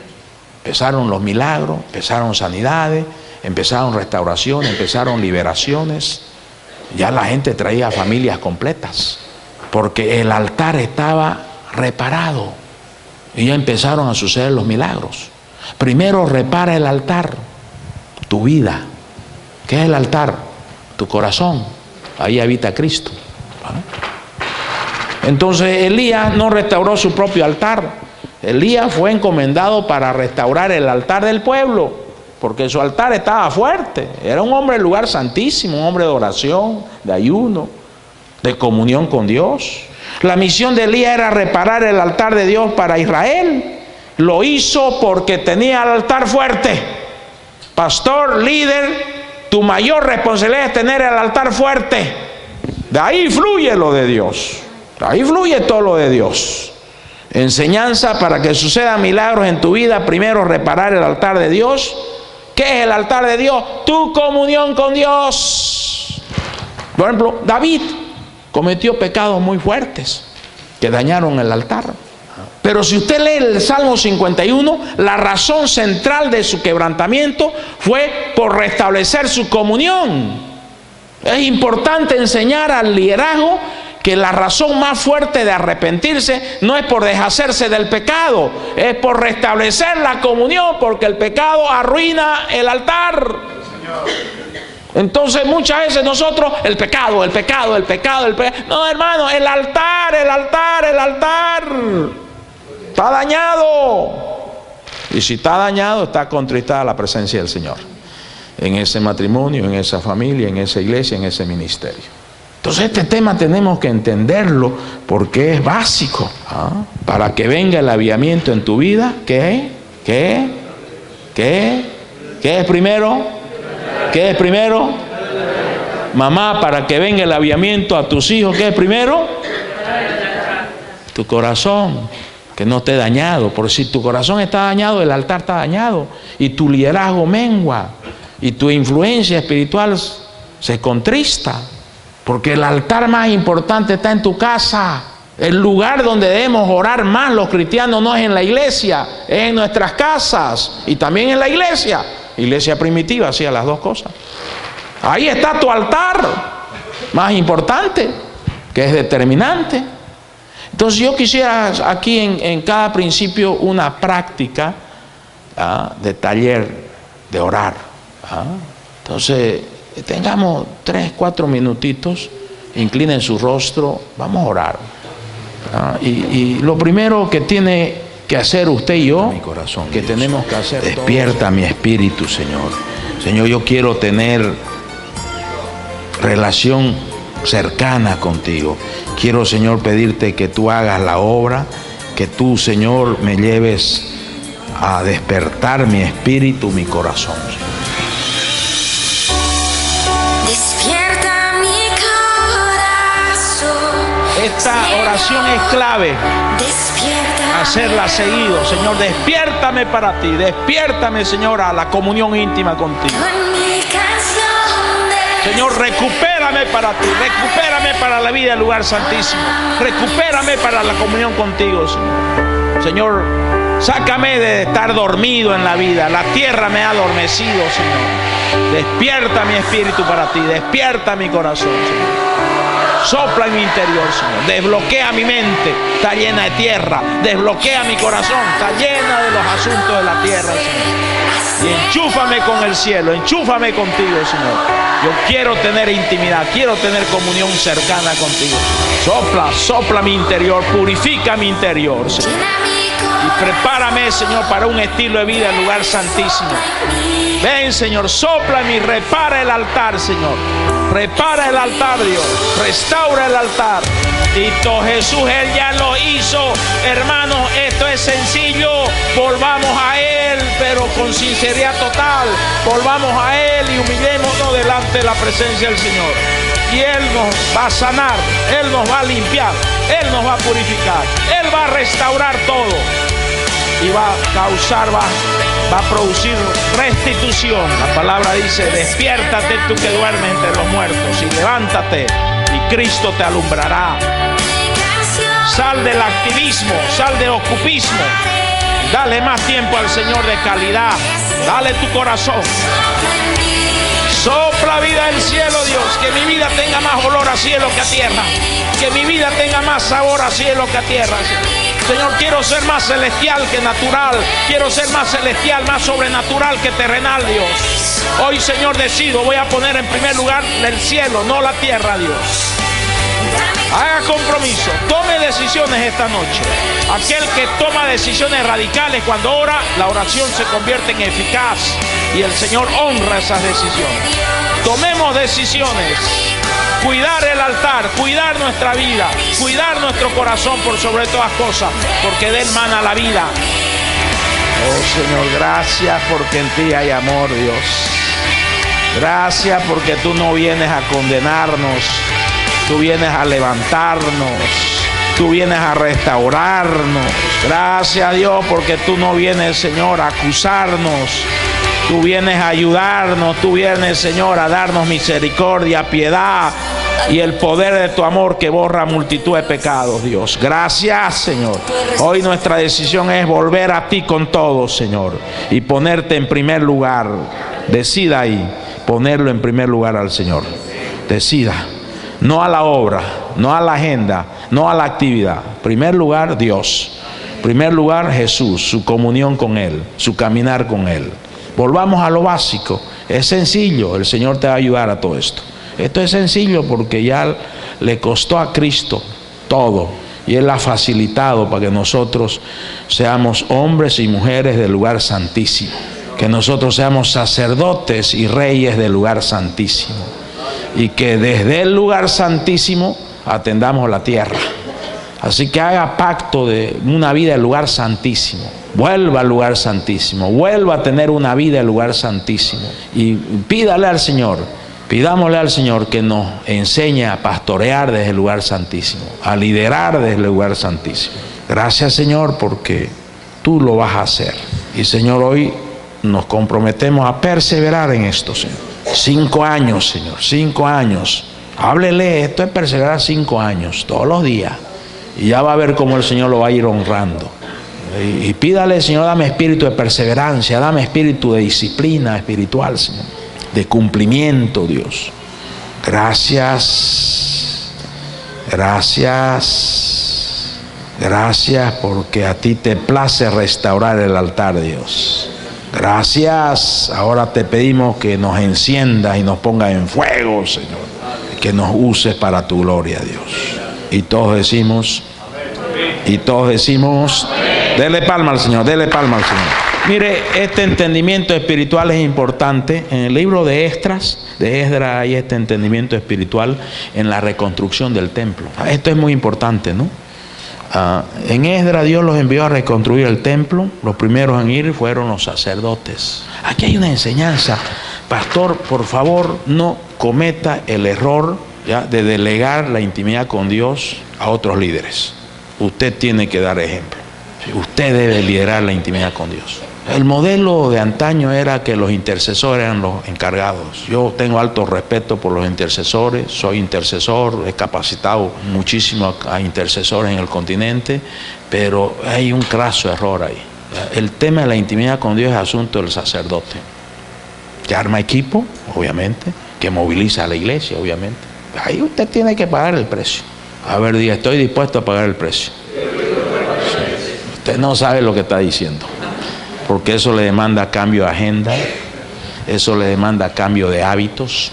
empezaron los milagros, empezaron sanidades, empezaron restauraciones, empezaron liberaciones. Ya la gente traía familias completas. porque el altar estaba reparado y ya empezaron a suceder los milagros. Primero repara el altar, tu vida. ¿Qué es el altar? Tu corazón. Ahí habita Cristo. Entonces Elías no restauró su propio altar. Elías fue encomendado para restaurar el altar del pueblo, porque su altar estaba fuerte. Era un hombre del lugar santísimo, un hombre de oración, de ayuno, de comunión con Dios. La misión de Elías era reparar el altar de Dios para Israel. Lo hizo porque tenía el altar fuerte. Pastor, líder, tu mayor responsabilidad es tener el altar fuerte. De ahí fluye lo de Dios. De ahí fluye todo lo de Dios. Enseñanza para que sucedan milagros en tu vida. Primero, reparar el altar de Dios. ¿Qué es el altar de Dios? Tu comunión con Dios. Por ejemplo, David cometió pecados muy fuertes que dañaron el altar. Pero si usted lee el Salmo 51, la razón central de su quebrantamiento fue por restablecer su comunión. Es importante enseñar al liderazgo que la razón más fuerte de arrepentirse no es por deshacerse del pecado, es por restablecer la comunión, porque el pecado arruina el altar. Entonces muchas veces nosotros, el pecado. No, hermano, el altar está dañado. Y si está dañado, está contristada la presencia del Señor en ese matrimonio, en esa familia, en esa iglesia, en ese ministerio. Entonces este tema tenemos que entenderlo porque es básico, para que venga el avivamiento en tu vida. ¿Qué es primero? ¿Qué es primero? Mamá, para que venga el avivamiento a tus hijos, ¿qué es primero? Tu corazón, que no esté dañado. Porque si tu corazón está dañado, el altar está dañado y tu liderazgo mengua y tu influencia espiritual se contrista. Porque el altar más importante está en tu casa. El lugar donde debemos orar más los cristianos no es en la iglesia, es en nuestras casas y también en la iglesia. Iglesia primitiva hacía las dos cosas. Ahí está tu altar más importante, que es determinante. Entonces yo quisiera aquí en cada principio una práctica de taller de orar. Entonces tengamos 3-4 minutitos, inclinen su rostro, vamos a orar. Y lo primero que tiene que hacer usted y yo, que tenemos que hacer, despierta mi espíritu, Señor. Señor, yo quiero tener relación cercana contigo. Quiero, Señor, pedirte que tú hagas la obra, que tú, Señor, me lleves a despertar mi espíritu, mi corazón. Despierta mi corazón. Esta oración es clave. Hacerla seguido. Señor, despiértame para ti. Despiértame, Señor, a la comunión íntima contigo. Señor, recupérame para ti. Recupérame para la vida del lugar santísimo. Recupérame para la comunión contigo, Señor. Señor, sácame de estar dormido en la vida. La tierra me ha adormecido, Señor. Despierta mi espíritu para ti. Despierta mi corazón, Señor. Sopla en mi interior, Señor. Desbloquea mi mente, está llena de tierra. Desbloquea mi corazón, está llena de los asuntos de la tierra, Señor. Y enchúfame con el cielo, enchúfame contigo, Señor. Yo quiero tener intimidad, quiero tener comunión cercana contigo. Sopla mi interior, purifica mi interior, Señor. Y prepárame, Señor, para un estilo de vida en lugar santísimo. Ven, Señor, sopla en mí, repara el altar, Señor. Repara el altar, Dios. Restaura el altar. Cristo Jesús, Él ya lo hizo. Hermanos, esto es sencillo. Volvamos a Él, pero con sinceridad total. Volvamos a Él y humillémonos delante de la presencia del Señor. Y Él nos va a sanar, Él nos va a limpiar, Él nos va a purificar, Él va a restaurar todo. Y va a causar, va a producir restitución. La palabra dice: despiértate tú que duermes entre los muertos y levántate y Cristo te alumbrará. Sal del activismo, sal del ocupismo. Dale más tiempo al Señor de calidad. Dale tu corazón. Sopla vida del cielo, Dios. Que mi vida tenga más olor a cielo que a tierra. Que mi vida tenga más sabor a cielo que a tierra. Señor, quiero ser más celestial que natural. Quiero ser más celestial, más sobrenatural que terrenal, Dios. Hoy, Señor, decido, voy a poner en primer lugar el cielo, no la tierra, Dios. Haga compromiso, tome decisiones esta noche. Aquel que toma decisiones radicales cuando ora, la oración se convierte en eficaz y el Señor honra esas decisiones. Tomemos decisiones. Cuidar el altar, cuidar nuestra vida, cuidar nuestro corazón por sobre todas cosas, porque de él mana la vida. Oh Señor, gracias porque en ti hay amor, Dios. Gracias porque tú no vienes a condenarnos, tú vienes a levantarnos, tú vienes a restaurarnos. Gracias, Dios, porque tú no vienes, Señor, a acusarnos. Tú vienes a ayudarnos, tú vienes, Señor, a darnos misericordia, piedad y el poder de tu amor que borra multitud de pecados, Dios. Gracias, Señor. Hoy nuestra decisión es volver a ti con todo, Señor, y ponerte en primer lugar. Decida ahí, ponerlo en primer lugar al Señor. Decida. No a la obra, no a la agenda, no a la actividad. Primer lugar, Dios. Primer lugar, Jesús, su comunión con Él, su caminar con Él. Volvamos a lo básico. Es sencillo, el Señor te va a ayudar a todo esto. Esto es sencillo porque ya le costó a Cristo todo y Él ha facilitado para que nosotros seamos hombres y mujeres del lugar santísimo, que nosotros seamos sacerdotes y reyes del lugar santísimo y que desde el lugar santísimo atendamos la tierra. Así que haga pacto de una vida del lugar santísimo. Vuelva al lugar santísimo. Vuelva a tener una vida del lugar santísimo. Y pídale al Señor, pidámosle al Señor que nos enseñe a pastorear desde el lugar santísimo, a liderar desde el lugar santísimo. Gracias, Señor, porque tú lo vas a hacer. Y, Señor, hoy nos comprometemos a perseverar en esto, Señor. 5 años, Señor, 5 años. Háblele, esto es perseverar 5 años, todos los días. Y ya va a ver cómo el Señor lo va a ir honrando. Y pídale, Señor, dame espíritu de perseverancia, dame espíritu de disciplina espiritual, Señor, de cumplimiento, Dios. Gracias, gracias, gracias, porque a ti te place restaurar el altar, Dios. Gracias, ahora te pedimos que nos enciendas y nos pongas en fuego, Señor, que nos uses para tu gloria, Dios. Y todos decimos, dele palma al Señor, dele palma al Señor. Mire, este entendimiento espiritual es importante. En el libro de Esdras hay este entendimiento espiritual en la reconstrucción del templo. Esto es muy importante, ¿no? En Esdras Dios los envió a reconstruir el templo. Los primeros en ir fueron los sacerdotes. Aquí hay una enseñanza. Pastor, por favor, no cometa el error, ¿ya?, de delegar la intimidad con Dios a otros líderes. Usted tiene que dar ejemplo. Usted debe liderar la intimidad con Dios. El modelo de antaño era que los intercesores eran los encargados. Yo tengo alto respeto por los intercesores, soy intercesor, he capacitado muchísimo a intercesores en el continente, pero hay un craso error ahí. El tema de la intimidad con Dios es asunto del sacerdote, que arma equipo, obviamente, que moviliza a la iglesia, obviamente. Ahí usted tiene que pagar el precio. A ver, diga, estoy dispuesto a pagar el precio. Sí. Usted no sabe lo que está diciendo, porque eso le demanda cambio de agenda, eso le demanda cambio de hábitos,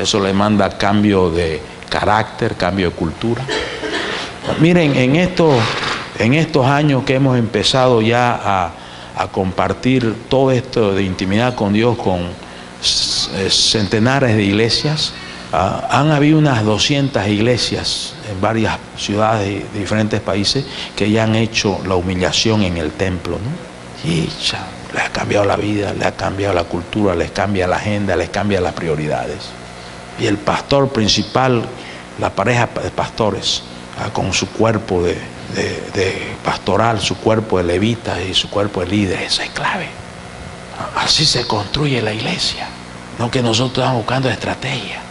eso le demanda cambio de carácter, cambio de cultura. Miren, en estos años que hemos empezado ya a compartir todo esto de intimidad con Dios con centenares de iglesias, han habido unas 200 iglesias en varias ciudades de diferentes países que ya han hecho la humillación en el templo, ¿no? Y ya les ha cambiado la vida, les ha cambiado la cultura, les cambia la agenda, les cambia las prioridades. Y el pastor principal, la pareja de pastores, con su cuerpo de pastoral, su cuerpo de levitas y su cuerpo de líderes, esa es clave. Así se construye la iglesia, no que nosotros estamos buscando estrategia.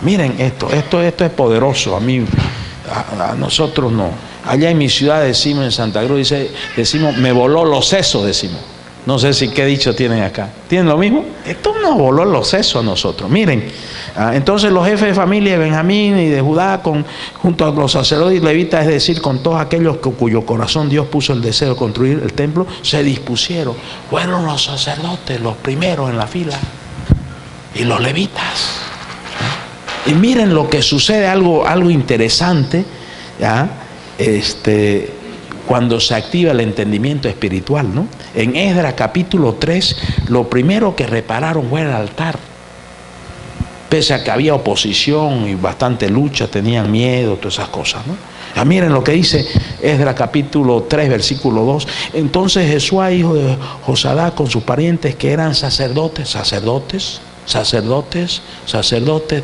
Miren esto es poderoso. A nosotros no. Allá en mi ciudad decimos, en Santa Cruz decimos, me voló los sesos, decimos. No sé si qué dicho tienen acá. ¿Tienen lo mismo? Esto nos voló los sesos a nosotros. Miren, entonces los jefes de familia de Benjamín y de Judá, junto a los sacerdotes y levitas, es decir, con todos aquellos cuyo corazón Dios puso el deseo de construir el templo, se dispusieron. Fueron los sacerdotes los primeros en la fila y los levitas. Y miren lo que sucede, algo interesante, ¿ya? Cuando se activa el entendimiento espiritual, ¿no? En Esdras capítulo 3, lo primero que repararon fue el altar. Pese a que había oposición y bastante lucha, tenían miedo, todas esas cosas, ¿no? Ya miren lo que dice Esdras capítulo 3, versículo 2. Entonces Jesúa, hijo de Josadá, con sus parientes que eran sacerdotes, esto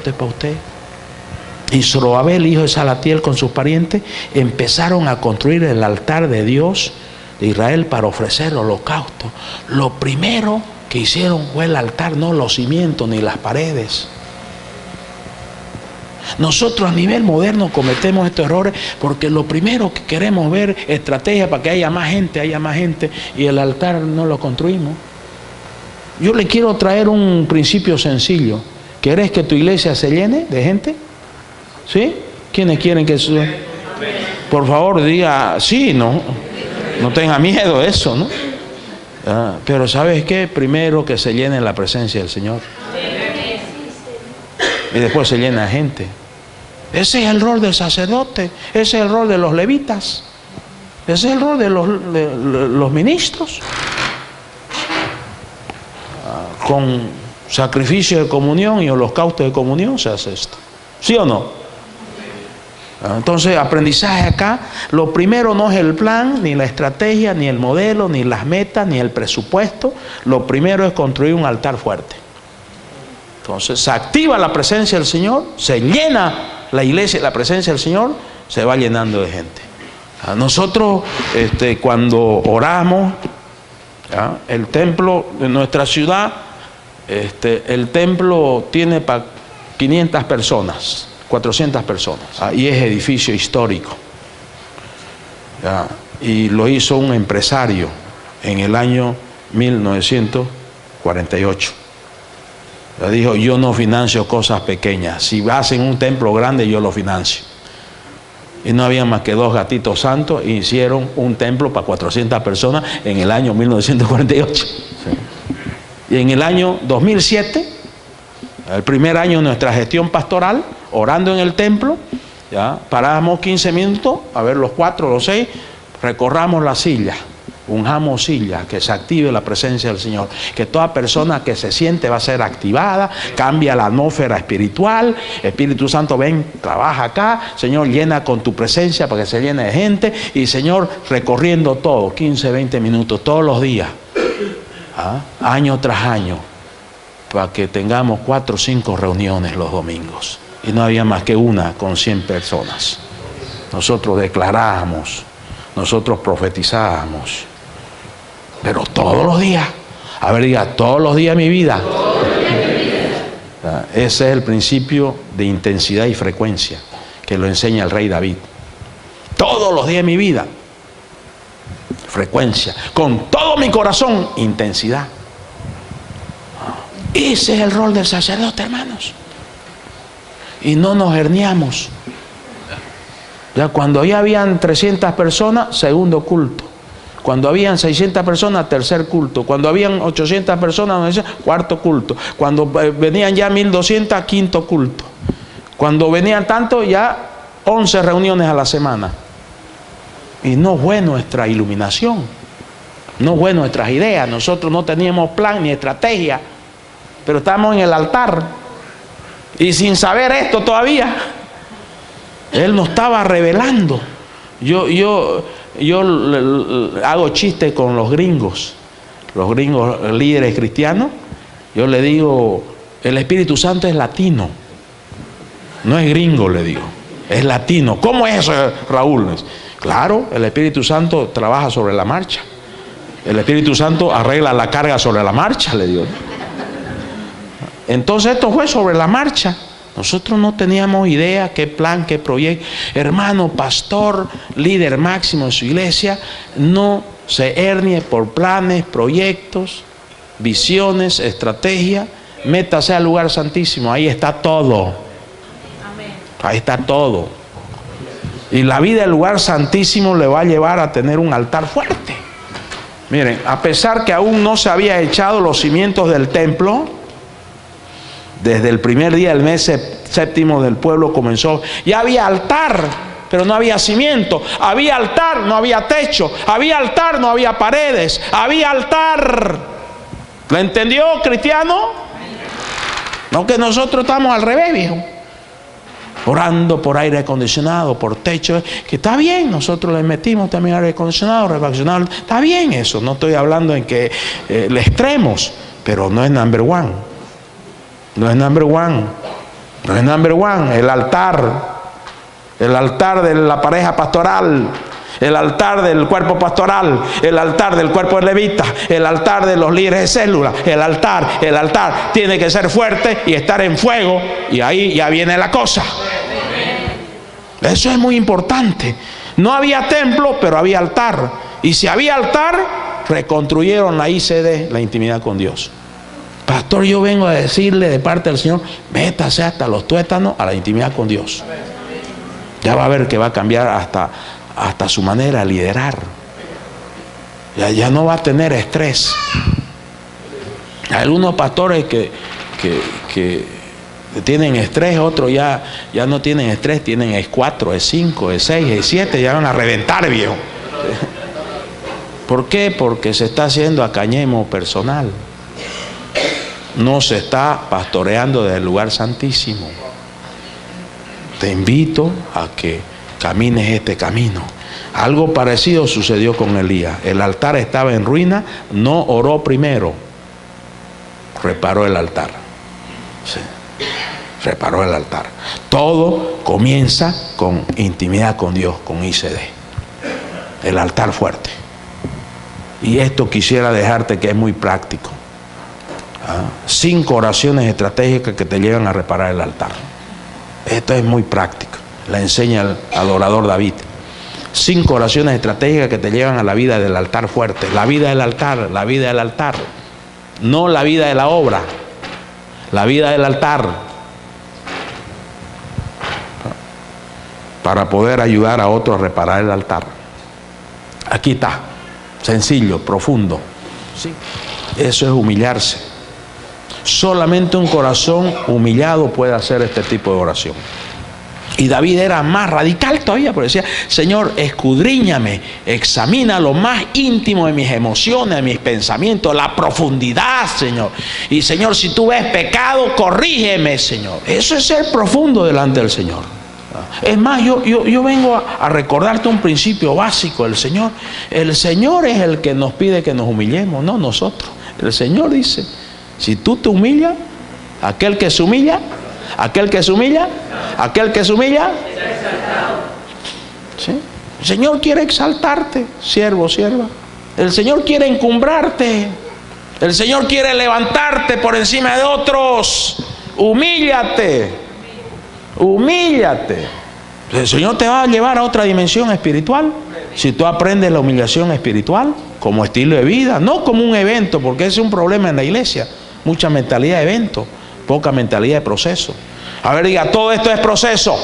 es para usted. Y Zorobabel, hijo de Salatiel, con sus parientes, empezaron a construir el altar de Dios de Israel para ofrecer holocausto. Lo primero que hicieron fue el altar, no los cimientos ni las paredes. Nosotros a nivel moderno cometemos estos errores porque lo primero que queremos ver estrategia para que haya más gente, y el altar no lo construimos. Yo le quiero traer un principio sencillo. ¿Querés que tu iglesia se llene de gente? ¿Sí? ¿Quiénes quieren que se... Por favor, diga sí, no tenga miedo de eso, ¿no? Pero ¿sabes qué? Primero que se llene la presencia del Señor. Y después se llena de gente. Ese es el rol del sacerdote, ese es el rol de los levitas, ese es el rol de los ministros. Con sacrificio de comunión y holocausto de comunión se hace esto. ¿Sí o no? Entonces, aprendizaje acá, lo primero no es el plan, ni la estrategia, ni el modelo, ni las metas, ni el presupuesto. Lo primero es construir un altar fuerte. Entonces, se activa la presencia del Señor, se llena la iglesia, la presencia del Señor, se va llenando de gente. Nosotros, cuando oramos, el templo de nuestra ciudad, el templo tiene para 500 personas, 400 personas, y es edificio histórico, y lo hizo un empresario en el año 1948. Le dijo: yo no financio cosas pequeñas, si hacen un templo grande yo lo financio. Y no había más que 2 gatitos santos e hicieron un templo para 400 personas en el año 1948. Sí. Y en el año 2007, el primer año de nuestra gestión pastoral, orando en el templo, parábamos 15 minutos, a ver los 4 o los 6, recorramos la silla, unjamos silla, que se active la presencia del Señor, que toda persona que se siente va a ser activada, cambia la atmósfera espiritual. Espíritu Santo, ven, trabaja acá, Señor, llena con tu presencia para que se llene de gente, y Señor, recorriendo todo, 15, 20 minutos, todos los días, año tras año, para que tengamos 4 o 5 reuniones los domingos, y no había más que una con 100 personas. Nosotros declarábamos, nosotros profetizábamos, pero todos los días. A ver, diga: todos los días de mi vida. Ese es el principio de intensidad y frecuencia que lo enseña el rey David. Todos los días de mi vida, frecuencia, con todo mi corazón, intensidad. Ese es el rol del sacerdote, hermanos. Y no nos herniamos. Ya cuando ya habían 300 personas, segundo culto. Cuando habían 600 personas, tercer culto. Cuando habían 800 personas, cuarto culto. Cuando venían ya 1200, quinto culto. Cuando venían tanto, ya 11 reuniones a la semana. Y no fue nuestra iluminación, no fue nuestras ideas. Nosotros no teníamos plan ni estrategia, pero estamos en el altar y sin saber esto todavía. Él nos estaba revelando. Yo hago chistes con los gringos líderes cristianos. Yo le digo: el Espíritu Santo es latino, no es gringo, le digo, es latino. ¿Cómo es eso, Raúl? Claro, el Espíritu Santo trabaja sobre la marcha. El Espíritu Santo arregla la carga sobre la marcha, le digo. Entonces esto fue sobre la marcha. Nosotros no teníamos idea, qué plan, qué proyecto. Hermano, pastor, líder máximo de su iglesia, no se hernie por planes, proyectos, visiones, estrategia. Métase al lugar santísimo, ahí está todo. Ahí está todo. Y la vida del lugar santísimo le va a llevar a tener un altar fuerte. Miren, a pesar que aún no se había echado los cimientos del templo, desde el primer día del mes séptimo del pueblo comenzó. Ya había altar, pero no había cimiento. Había altar, no había techo. Había altar, no había paredes. Había altar. ¿Lo entendió, cristiano? No, que nosotros estamos al revés, viejo. Orando por aire acondicionado, por techo, que está bien, nosotros le metimos también aire acondicionado, refaccionado, está bien eso, no estoy hablando en que le extremos, pero no es number one. No es number one. No es number one. El altar de la pareja pastoral, el altar del cuerpo pastoral, el altar del cuerpo de levita, el altar de los líderes de célula, el altar tiene que ser fuerte y estar en fuego, y ahí ya viene la cosa. Eso es muy importante. No había templo, pero había altar, y si había altar, reconstruyeron la ICD, la intimidad con Dios. Pastor, yo vengo a decirle de parte del Señor, métase hasta los tuétanos a la intimidad con Dios. Ya va a ver que va a cambiar hasta su manera de liderar. Ya no va a tener estrés. Hay algunos pastores que tienen estrés, otros ya no tienen estrés, tienen E4, E5, E6, E7, ya van a reventar, viejo. ¿Por qué? Porque se está haciendo acañemo personal. No se está pastoreando desde el lugar santísimo. Te invito a que camines este camino. Algo parecido sucedió con Elías. El altar estaba en ruina, no oró primero, reparó el altar. Sí, reparó el altar. Todo comienza con intimidad con Dios, con ICD. El altar fuerte. Y esto quisiera dejarte que es muy práctico. 5 oraciones estratégicas que te llevan a reparar el altar. Esto es muy práctico. La enseña el adorador David. 5 oraciones estratégicas que te llevan a la vida del altar fuerte. La vida del altar, la vida del altar. No la vida de la obra. La vida del altar. Para poder ayudar a otros a reparar el altar. Aquí está. Sencillo, profundo. ¿Sí? Eso es humillarse. Solamente un corazón humillado puede hacer este tipo de oración. Y David era más radical todavía, porque decía: Señor, escudriñame, examina lo más íntimo de mis emociones, de mis pensamientos, la profundidad, Señor. Y Señor, si tú ves pecado, corrígeme, Señor. Eso es ser profundo delante del Señor. Es más, yo vengo a recordarte un principio básico del Señor. El Señor es el que nos pide que nos humillemos, no nosotros. El Señor dice: si tú te humillas, aquel que se humilla, ¿sí? El Señor quiere exaltarte, siervo, sierva. El Señor quiere encumbrarte. El Señor quiere levantarte por encima de otros. Humíllate. Humíllate. El Señor te va a llevar a otra dimensión espiritual. Si tú aprendes la humillación espiritual como estilo de vida, no como un evento, porque ese es un problema en la iglesia. Mucha mentalidad de evento, poca mentalidad de proceso. A ver, diga: todo esto es proceso.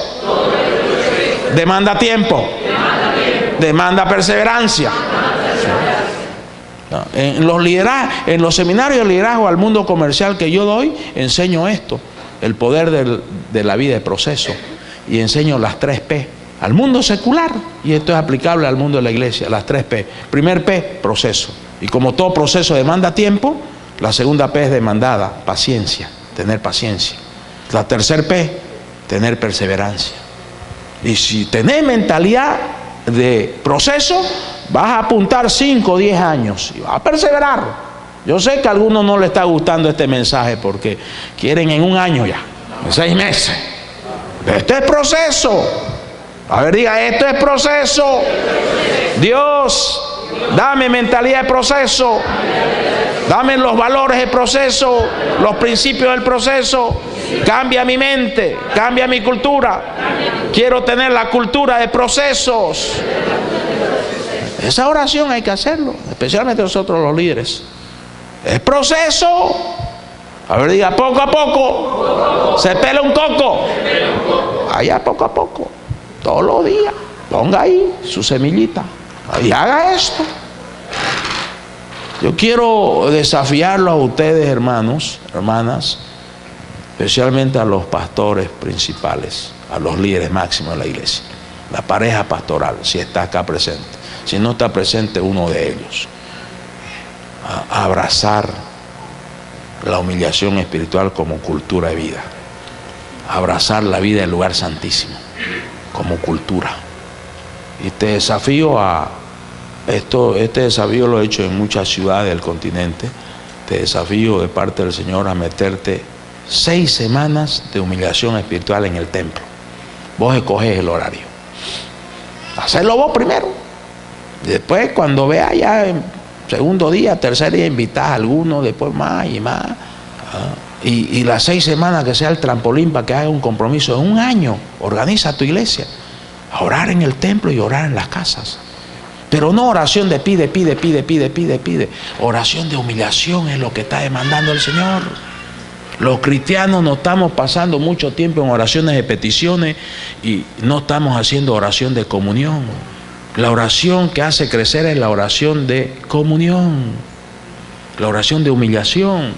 Demanda tiempo. Demanda perseverancia. En los seminarios de liderazgo al mundo comercial que yo doy, enseño esto, el poder de la vida de proceso, y enseño las 3 P al mundo secular, y esto es aplicable al mundo de la iglesia. Las 3 P. Primer P, proceso, y como todo proceso demanda tiempo, la segunda P es demandada, paciencia, tener paciencia. La tercer P, tener perseverancia. Y si tenés mentalidad de proceso, vas a apuntar 5 o 10 años y vas a perseverar. Yo sé que a algunos no les está gustando este mensaje porque quieren en 1 año ya, en 6 meses. Pero esto es proceso. A ver, diga: esto es proceso. Dios, dame mentalidad de proceso. Dame los valores del proceso, los principios del proceso. Cambia mi mente, cambia mi cultura. Quiero tener la cultura de procesos. Esa oración hay que hacerlo, especialmente nosotros los líderes. Es proceso. A ver, diga, poco a poco se pela un coco. Allá poco a poco, todos los días. Ponga ahí su semillita y haga esto. Yo quiero desafiarlo a ustedes, hermanos, hermanas, especialmente a los pastores principales, a los líderes máximos de la iglesia, la pareja pastoral, si está acá presente. Si no está presente uno de ellos, a abrazar la humillación espiritual como cultura de vida, a abrazar la vida del lugar santísimo como cultura. Y este desafío lo he hecho en muchas ciudades del continente. Te desafío de parte del Señor a meterte 6 semanas de humillación espiritual en el templo. Vos escoges el horario. Hacerlo vos primero. Después, cuando veas ya en segundo día, tercer día, invitás a alguno, después más y más. Y las 6 semanas que sea el trampolín para que haga un compromiso. En un año, organiza tu iglesia. A orar en el templo y orar en las casas. Pero no oración de pide. Oración de humillación es lo que está demandando el Señor. Los cristianos no estamos pasando mucho tiempo en oraciones de peticiones y no estamos haciendo oración de comunión. La oración que hace crecer es la oración de comunión, la oración de humillación.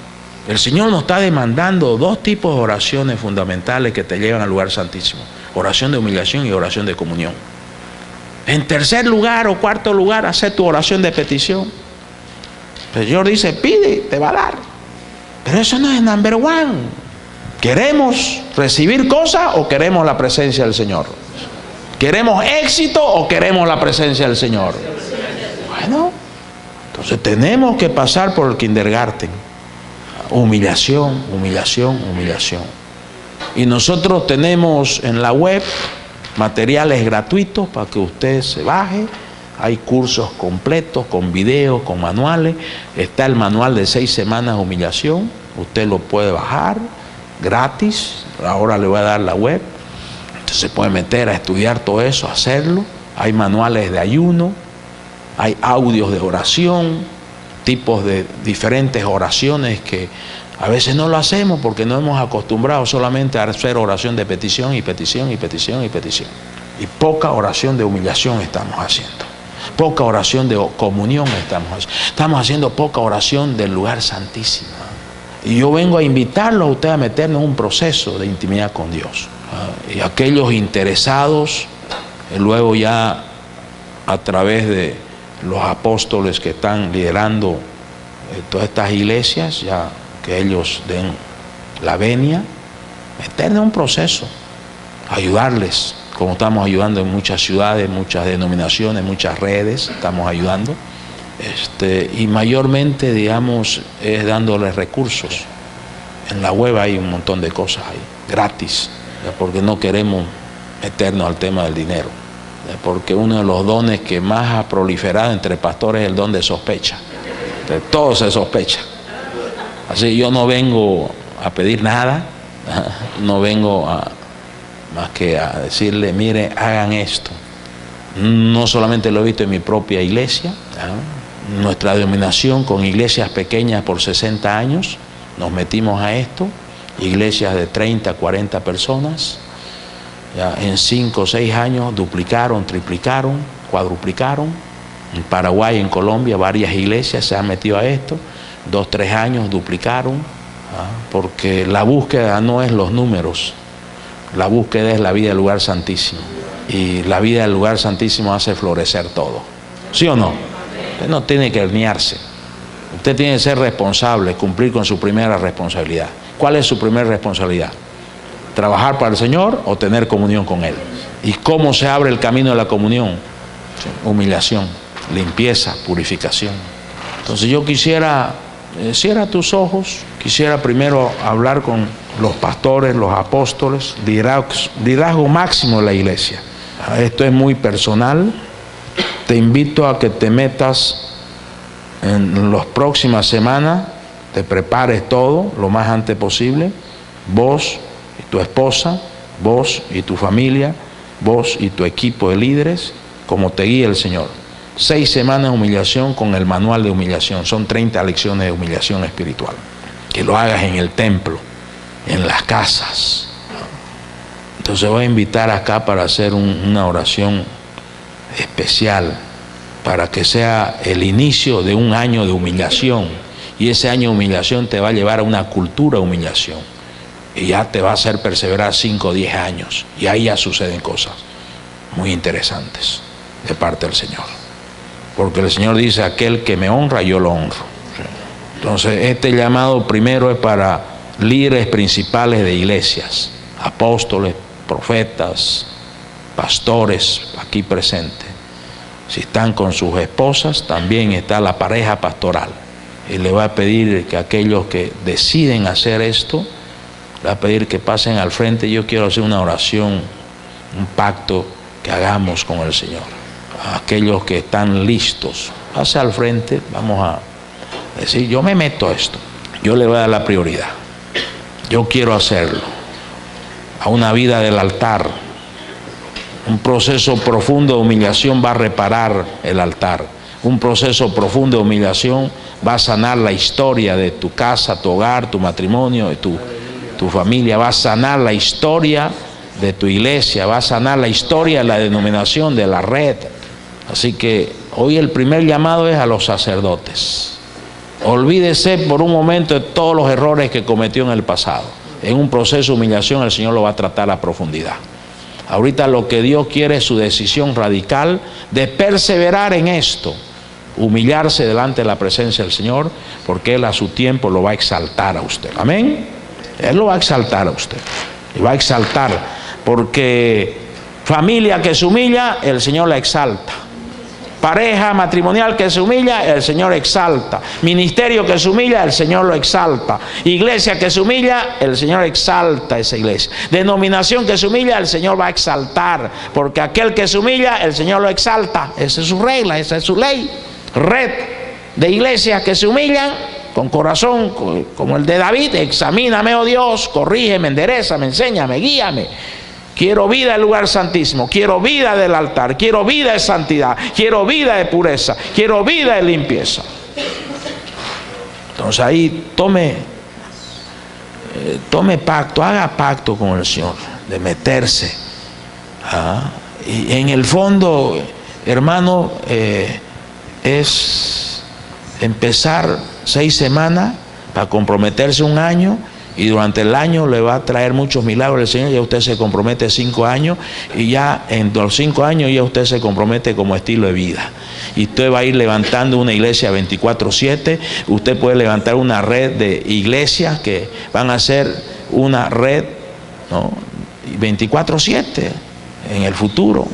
El Señor nos está demandando 2 tipos de oraciones fundamentales que te llevan al lugar santísimo: oración de humillación y oración de comunión. En tercer lugar o cuarto lugar, hacer tu oración de petición. El Señor dice, pide, te va a dar. Pero eso no es number one. ¿Queremos recibir cosas o queremos la presencia del Señor? ¿Queremos éxito o queremos la presencia del Señor? Bueno, entonces tenemos que pasar por el kindergarten. Humillación. Y nosotros tenemos en la web materiales gratuitos para que usted se baje. Hay cursos completos con videos, con manuales. Está el manual de 6 semanas de humillación. Usted lo puede bajar gratis. Ahora le voy a dar la web. Usted se puede meter a estudiar todo eso, hacerlo. Hay manuales de ayuno. Hay audios de oración. Tipos de diferentes oraciones que a veces no lo hacemos porque no hemos acostumbrado solamente a hacer oración de petición y petición. Y poca oración de humillación estamos haciendo. Poca oración de comunión estamos haciendo poca oración del lugar santísimo. Y yo vengo a invitarlo a usted a meternos en un proceso de intimidad con Dios. Y aquellos interesados, luego ya a través de los apóstoles que están liderando todas estas iglesias, ya que ellos den la venia, meternos en un proceso, ayudarles, como estamos ayudando en muchas ciudades, muchas denominaciones, muchas redes, estamos ayudando, y mayormente, digamos, es dándoles recursos. En la web hay un montón de cosas ahí, gratis, porque no queremos meternos al tema del dinero, porque uno de los dones que más ha proliferado entre pastores es el don de sospecha. De todo se sospecha. Así yo no vengo a pedir nada, no vengo más que a decirle, mire, hagan esto. No solamente lo he visto en mi propia iglesia, nuestra denominación con iglesias pequeñas por 60 años, nos metimos a esto, iglesias de 30, 40 personas, ya en 5 o 6 años duplicaron, triplicaron, cuadruplicaron. En Paraguay, en Colombia, varias iglesias se han metido a esto, 2 o 3 años duplicaron, porque la búsqueda no es los números, la búsqueda es la vida del lugar santísimo, y la vida del lugar santísimo hace florecer todo. ¿Sí o no? Usted no tiene que herniarse, usted tiene que ser responsable, cumplir con su primera responsabilidad. ¿Cuál es su primera responsabilidad? ¿Trabajar para el Señor o tener comunión con Él? ¿Y cómo se abre el camino de la comunión? Humillación, limpieza, purificación. Entonces yo quisiera, cierra tus ojos, quisiera primero hablar con los pastores, los apóstoles, liderazgo máximo de la iglesia. Esto es muy personal. Te invito a que te metas en las próximas semanas, te prepares todo lo más antes posible, vos y tu esposa, vos y tu familia, vos y tu equipo de líderes, como te guíe el Señor. 6 semanas de humillación con el manual de humillación. Son 30 lecciones de humillación espiritual. Que lo hagas en el templo, en las casas. Entonces voy a invitar acá para hacer una oración especial, para que sea el inicio de un año de humillación. Y ese año de humillación te va a llevar a una cultura de humillación. Y ya te va a hacer perseverar 5 o 10 años. Y ahí ya suceden cosas muy interesantes de parte del Señor. Porque el Señor dice, aquel que me honra, yo lo honro. Entonces, este llamado primero es para líderes principales de iglesias, apóstoles, profetas, pastores aquí presentes. Si están con sus esposas, también está la pareja pastoral. Y le va a pedir que aquellos que deciden hacer esto, le va a pedir que pasen al frente. Yo quiero hacer una oración, un pacto que hagamos con el Señor. A aquellos que están listos, pase al frente, vamos a decir, yo me meto a esto, yo le voy a dar la prioridad, yo quiero hacerlo, a una vida del altar. Un proceso profundo de humillación va a reparar el altar. Un proceso profundo de humillación va a sanar la historia de tu casa, tu hogar, tu matrimonio, de tu familia. Va a sanar la historia de tu iglesia, va a sanar la historia de la denominación, de la red. Así que hoy el primer llamado es a los sacerdotes. Olvídese por un momento de todos los errores que cometió en el pasado. En un proceso de humillación el Señor lo va a tratar a profundidad. Ahorita lo que Dios quiere es su decisión radical de perseverar en esto, humillarse delante de la presencia del Señor, porque Él a su tiempo lo va a exaltar a usted. Amén. Él lo va a exaltar a usted. Y va a exaltar, porque familia que se humilla, el Señor la exalta. Pareja matrimonial que se humilla, el Señor exalta. Ministerio que se humilla, el Señor lo exalta. Iglesia que se humilla, el Señor exalta esa iglesia. Denominación que se humilla, el Señor va a exaltar. Porque aquel que se humilla, el Señor lo exalta. Esa es su regla, esa es su ley. Red de iglesias que se humillan con corazón como el de David. Examíname, oh Dios, corrígeme, enderézame, enséñame, guíame. Quiero vida del lugar santísimo, quiero vida del altar, quiero vida de santidad, quiero vida de pureza, quiero vida de limpieza. Entonces ahí tome pacto, haga pacto con el Señor de meterse. Y en el fondo, hermano, es empezar 6 semanas para comprometerse un año. Y durante el año le va a traer muchos milagros el Señor. Ya usted se compromete 5 años y ya en los 5 años ya usted se compromete como estilo de vida. Y usted va a ir levantando una iglesia 24/7. Usted puede levantar una red de iglesias que van a ser una red, ¿no?, 24/7 en el futuro.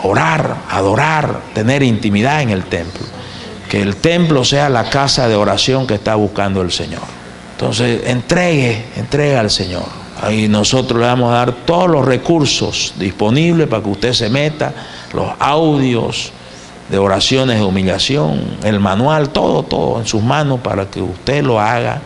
Orar, adorar, tener intimidad en el templo. Que el templo sea la casa de oración que está buscando el Señor. Entonces, entregue al Señor. Ahí nosotros le vamos a dar todos los recursos disponibles para que usted se meta, los audios de oraciones de humillación, el manual, todo en sus manos para que usted lo haga.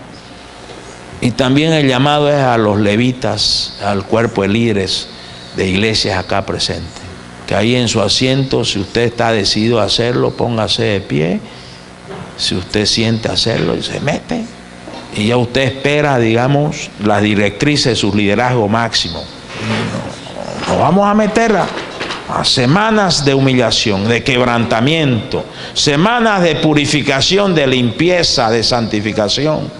Y también el llamado es a los levitas, al cuerpo de líderes de iglesias acá presentes. Que ahí en su asiento, si usted está decidido a hacerlo, póngase de pie. Si usted siente hacerlo, y se mete. Y ya usted espera, digamos, las directrices de su liderazgo máximo. Nos vamos a meter a semanas de humillación, de quebrantamiento, semanas de purificación, de limpieza, de santificación.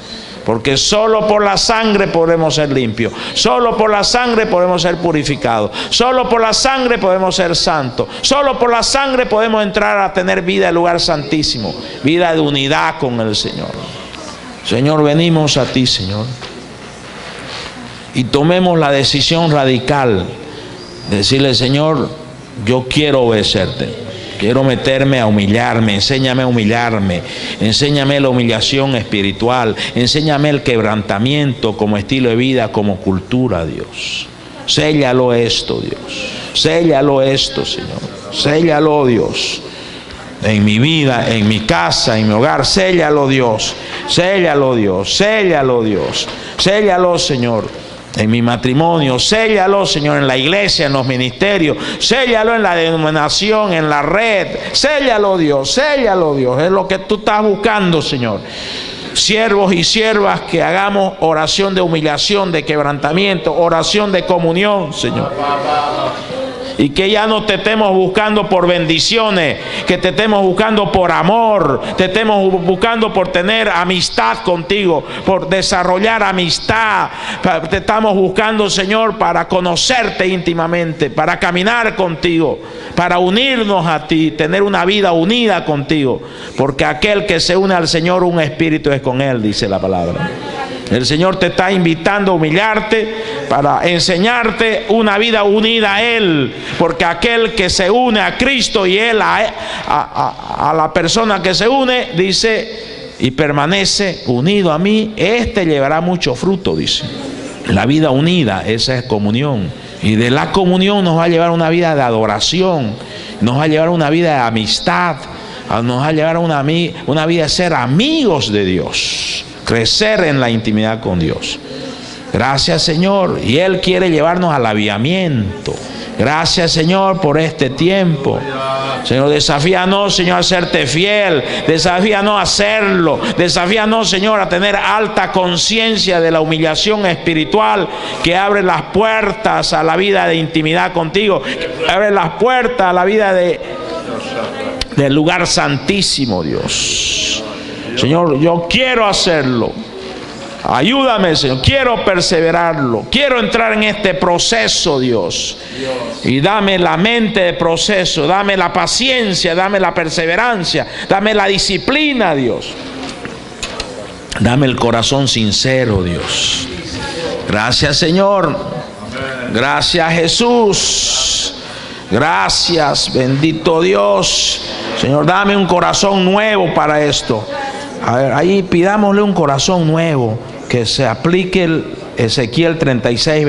Porque solo por la sangre podemos ser limpios, solo por la sangre podemos ser purificados, solo por la sangre podemos ser santos, solo por la sangre podemos entrar a tener vida en lugar santísimo, vida de unidad con el Señor. Señor, venimos a ti, Señor, y tomemos la decisión radical de decirle: Señor, yo quiero obedecerte, quiero meterme a humillarme, enséñame a humillarme, enséñame la humillación espiritual, enséñame el quebrantamiento como estilo de vida, como cultura, Dios. Séllalo esto, Dios, séllalo esto, Señor, séllalo, Dios. En mi vida, en mi casa, en mi hogar, séllalo, Dios, séllalo, Dios, séllalo, Dios, séllalo, Señor. en mi matrimonio, séllalo, Señor, en la iglesia, en los ministerios, séllalo en la denominación, en la red, séllalo, Dios, es lo que tú estás buscando, Señor. Siervos y siervas que hagamos oración de humillación, de quebrantamiento, oración de comunión, Señor. Y que ya no te estemos buscando por bendiciones, que te estemos buscando por amor, te estemos buscando por tener amistad contigo, por desarrollar amistad. Te estamos buscando, Señor, para conocerte íntimamente, para caminar contigo, para unirnos a ti, tener una vida unida contigo. Porque aquel que se une al Señor, un espíritu es con él, dice la palabra. El Señor te está invitando a humillarte para enseñarte una vida unida a Él, porque aquel que se une a Cristo y Él a la persona que se une, dice, y permanece unido a mí, este llevará mucho fruto, dice. La vida unida, esa es comunión. Y de la comunión nos va a llevar una vida de adoración, nos va a llevar una vida de amistad, nos va a llevar una vida de ser amigos de Dios, crecer en la intimidad con Dios. Gracias, Señor. Y Él quiere llevarnos al avivamiento. Gracias, Señor, por este tiempo. Señor, desafíanos, Señor, a serte fiel. Desafíanos a hacerlo. Desafíanos, Señor, a tener alta conciencia de la humillación espiritual que abre las puertas a la vida de intimidad contigo. Abre las puertas a la vida del lugar santísimo, Dios. Señor, yo quiero hacerlo. Ayúdame, Señor. Quiero perseverarlo. Quiero entrar en este proceso, Dios. Y dame la mente de proceso. Dame la paciencia. Dame la perseverancia. Dame la disciplina, Dios. Dame el corazón sincero, Dios. Gracias, Señor. Gracias, Jesús. Gracias, bendito Dios. Señor, dame un corazón nuevo para esto. A ver, ahí pidámosle un corazón nuevo, que se aplique el Ezequiel 36,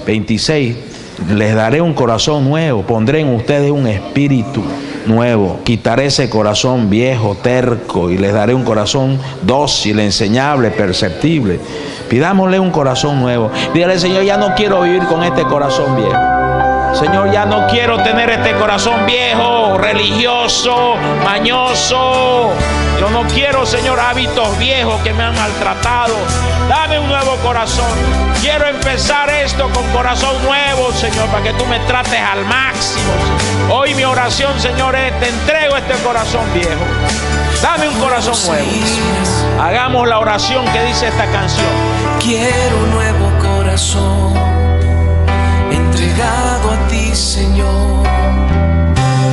26. Les daré un corazón nuevo, pondré en ustedes un espíritu nuevo, quitaré ese corazón viejo, terco, y les daré un corazón dócil, enseñable, perceptible. Pidámosle un corazón nuevo. Dígale, Señor, ya no quiero vivir con este corazón viejo. Señor, ya no quiero tener este corazón viejo, religioso, mañoso. Yo no quiero, Señor, hábitos viejos que me han maltratado. Dame un nuevo corazón. Quiero empezar esto con corazón nuevo, Señor, para que tú me trates al máximo. Hoy mi oración, Señor, es: te entrego este corazón viejo. Dame un corazón nuevo. Hagamos la oración que dice esta canción. Quiero un nuevo corazón, entregado a ti, Señor,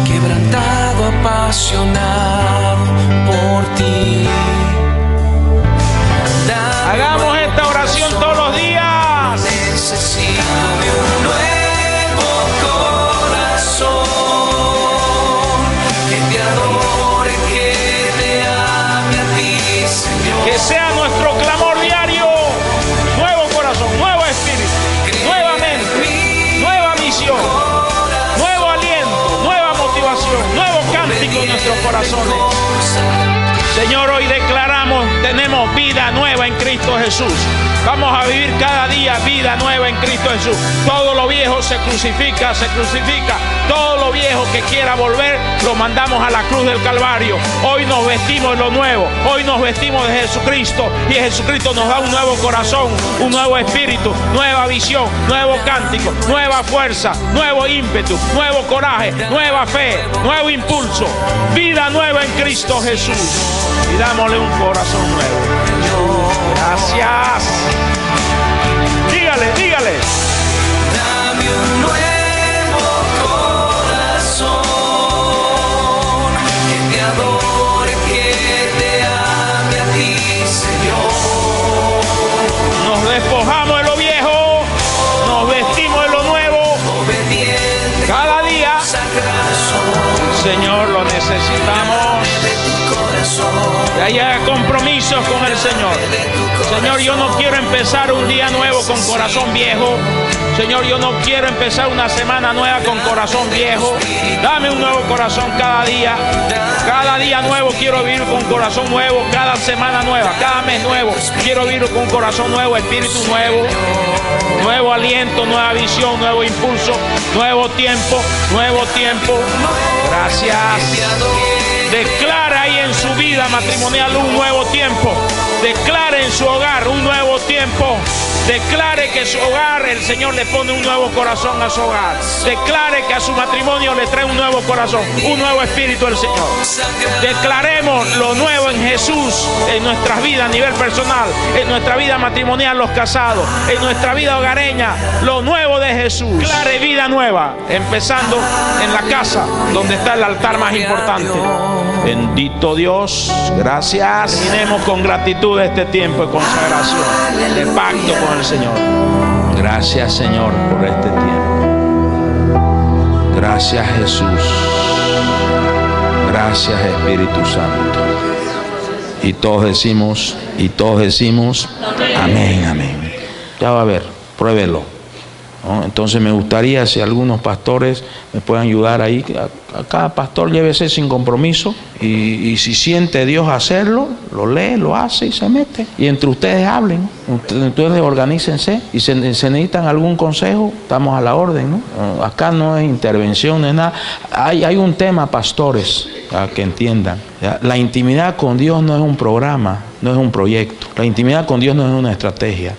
quebrantado, apasionado por ti. Hagamos esta oración todos los días. Necesito un nuevo corazón, que te adore, que te ame a ti, Señor. Que sea nuestro clamor diario. Nuevo corazón, nuevo espíritu, nueva mente, nueva visión, nuevo aliento, nueva motivación, nuevo cántico en nuestros corazones. Señor, hoy declaramos, tenemos vida nueva en Cristo Jesús. Vamos a vivir cada día vida nueva en Cristo Jesús. Todo lo viejo se crucifica, se crucifica. Todo lo viejo que quiera volver, lo mandamos a la cruz del Calvario. Hoy nos vestimos de lo nuevo. Hoy nos vestimos de Jesucristo. Y Jesucristo nos da un nuevo corazón, un nuevo espíritu, nueva visión, nuevo cántico, nueva fuerza, nuevo ímpetu, nuevo coraje, nueva fe, nuevo impulso. Vida nueva en Cristo Jesús. Y dámosle un corazón nuevo. Gracias. Dígale, dígale. Dame un nuevo corazón, que te adore, que te ame a ti, Señor. Nos despojamos de lo viejo, nos vestimos de lo nuevo. Obediente Cada día, Señor, lo necesitamos. Y haya compromisos con el Señor. Señor, yo no quiero empezar un día nuevo con corazón viejo. Señor, yo no quiero empezar una semana nueva con corazón viejo. Dame un nuevo corazón cada día. Cada día nuevo quiero vivir con un corazón nuevo. Cada semana nueva, cada mes nuevo. Quiero vivir con un corazón nuevo, espíritu nuevo. Nuevo aliento, nueva visión, nuevo impulso, nuevo tiempo, nuevo tiempo. Gracias. Declara ahí en su vida matrimonial un nuevo tiempo. Declare en su hogar un nuevo tiempo. Declare que su hogar, el Señor le pone un nuevo corazón a su hogar. Declare que a su matrimonio le trae un nuevo corazón, un nuevo espíritu del Señor. Declaremos lo nuevo en Jesús en nuestras vidas a nivel personal, en nuestra vida matrimonial, los casados, en nuestra vida hogareña, lo nuevo de Jesús. Declare vida nueva, empezando en la casa, donde está el altar más importante. Bendito Dios, gracias. Terminemos con gratitud este tiempo de consagración, de pacto con el Señor. Gracias, Señor, por este tiempo. Gracias, Jesús. Gracias, Espíritu Santo. Y todos decimos, amén, amén. Ya va a ver, pruébelo, ¿no? Entonces me gustaría si algunos pastores me pueden ayudar ahí. A cada pastor llévese sin compromiso y si siente Dios hacerlo, lo lee, lo hace y se mete. Y entre ustedes hablen, ustedes organícense y se necesitan algún consejo, estamos a la orden, ¿no? Acá no es intervención, no es nada. Hay un tema, pastores, para que entiendan. La intimidad con Dios no es un programa, no es un proyecto. La intimidad con Dios no es una estrategia.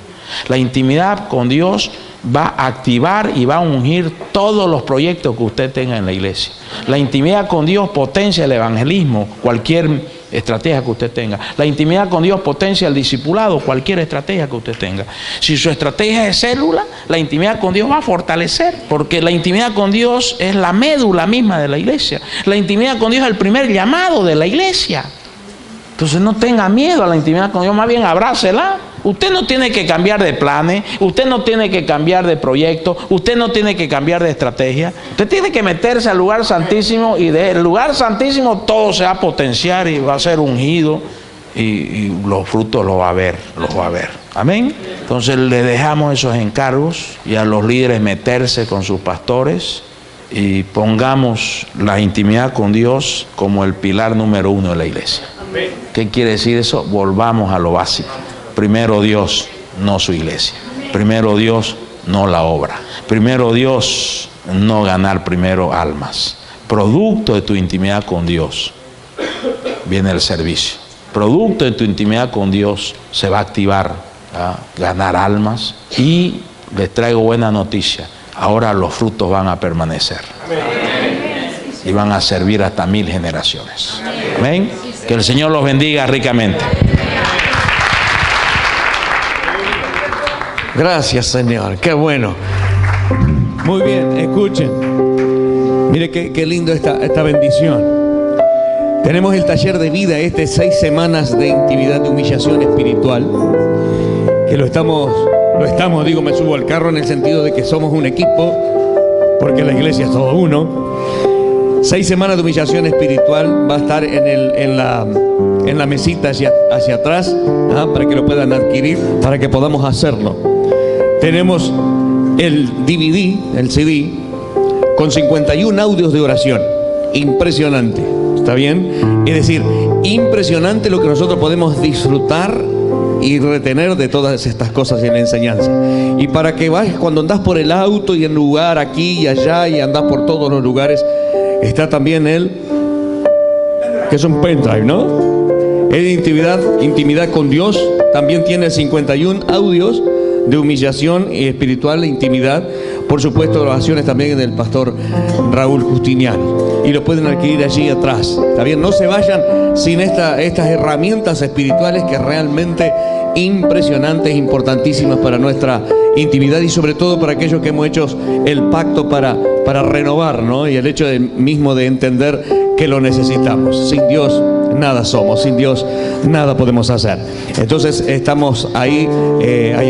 La intimidad con Dios va a activar y va a ungir todos los proyectos que usted tenga en la iglesia. La intimidad con Dios potencia el evangelismo, cualquier estrategia que usted tenga. La intimidad con Dios potencia el discipulado, cualquier estrategia que usted tenga. Si su estrategia es célula, la intimidad con Dios va a fortalecer, porque la intimidad con Dios es la médula misma de la iglesia. La intimidad con Dios es el primer llamado de la iglesia. Entonces no tenga miedo a la intimidad con Dios, más bien abrácela. Usted no tiene que cambiar de planes, usted no tiene que cambiar de proyecto, usted no tiene que cambiar de estrategia. Usted tiene que meterse al lugar santísimo y del lugar santísimo todo se va a potenciar y va a ser ungido y los frutos los va a ver, Amén. Entonces le dejamos esos encargos y a los líderes meterse con sus pastores y pongamos la intimidad con Dios como el pilar número 1 de la iglesia. ¿Qué quiere decir eso? Volvamos a lo básico. Primero Dios, no su iglesia. Primero Dios, no la obra. Primero Dios, no ganar primero almas. Producto de tu intimidad con Dios viene el servicio. Producto de tu intimidad con Dios se va a activar a ganar almas. Y les traigo buena noticia. Ahora los frutos van a permanecer. Y van a servir hasta 1000 generaciones. Amén. Que el Señor los bendiga ricamente. Gracias, Señor. Qué bueno. Muy bien, escuchen. Mire qué lindo esta bendición. Tenemos el taller de vida, 6 semanas de intimidad, de humillación espiritual. Que lo estamos, digo, me subo al carro en el sentido de que somos un equipo, porque la iglesia es todo uno. 6 semanas de humillación espiritual va a estar en la mesita hacia atrás, para que lo puedan adquirir, para que podamos hacerlo. Tenemos el DVD, el CD, con 51 audios de oración. Impresionante, ¿está bien? Es decir, impresionante lo que nosotros podemos disfrutar y retener de todas estas cosas en la enseñanza. Y para que vayas, cuando andás por el auto y en lugar aquí y allá y andás por todos los lugares, está también que es un pendrive, ¿no? Es intimidad con Dios. También tiene 51 audios de humillación espiritual e intimidad. Por supuesto, oraciones también del pastor Raúl Justiniano. Y lo pueden adquirir allí atrás. ¿Está bien? No se vayan sin estas herramientas espirituales que realmente impresionantes, importantísimas para nuestra intimidad y sobre todo para aquellos que hemos hecho el pacto para renovar, ¿no? Y el hecho mismo de entender que lo necesitamos. Sin Dios nada somos, sin Dios nada podemos hacer. Entonces estamos ahí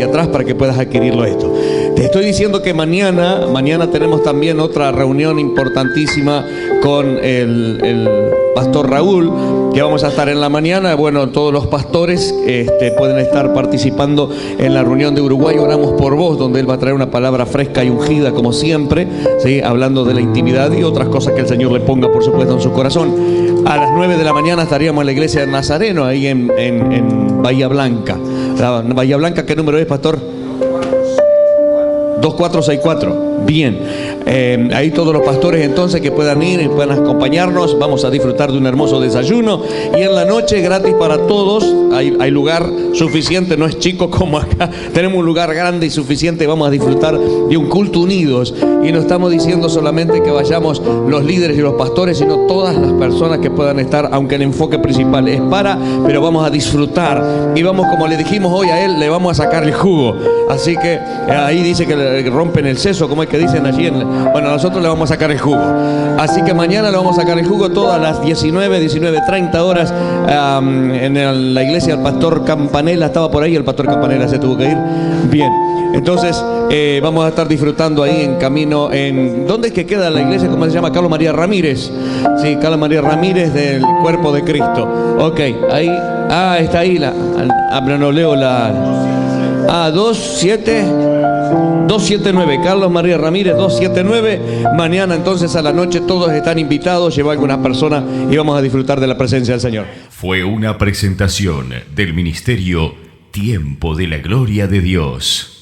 atrás para que puedas adquirirlo esto. Te estoy diciendo que mañana tenemos también otra reunión importantísima con el pastor Raúl, que vamos a estar en la mañana. Bueno, todos los pastores pueden estar participando en la reunión de Uruguay. Oramos por vos, donde él va a traer una palabra fresca y ungida, como siempre, ¿sí? Hablando de la intimidad y otras cosas que el Señor le ponga, por supuesto, en su corazón. A las 9 de la mañana estaríamos en la iglesia de Nazareno, ahí en Bahía Blanca. Bahía Blanca, ¿qué número es, pastor? 2464. Bien, ahí todos los pastores entonces que puedan ir y puedan acompañarnos, vamos a disfrutar de un hermoso desayuno, y en la noche gratis para todos, hay lugar suficiente, no es chico como acá, tenemos un lugar grande y suficiente, vamos a disfrutar de un culto unidos, y no estamos diciendo solamente que vayamos los líderes y los pastores, sino todas las personas que puedan estar, aunque el enfoque principal es pero vamos a disfrutar, y vamos, como le dijimos hoy a él, le vamos a sacar el jugo, así que ahí dice que le rompen el seso, como es que dicen allí, bueno, nosotros le vamos a sacar el jugo, así que mañana le vamos a sacar el jugo todas las 19:30 horas en la iglesia del pastor Campanella. Estaba por ahí, el pastor Campanella se tuvo que ir. Bien, entonces vamos a estar disfrutando ahí en camino, ¿dónde es que queda la iglesia? ¿Cómo se llama? Carlos María Ramírez. Sí, Carlos María Ramírez del Cuerpo de Cristo. Ok, ahí, está ahí pero no leo 279, Carlos María Ramírez 279. Mañana entonces a la noche todos están invitados, lleva algunas personas y vamos a disfrutar de la presencia del Señor. Fue una presentación del ministerio Tiempo de la Gloria de Dios.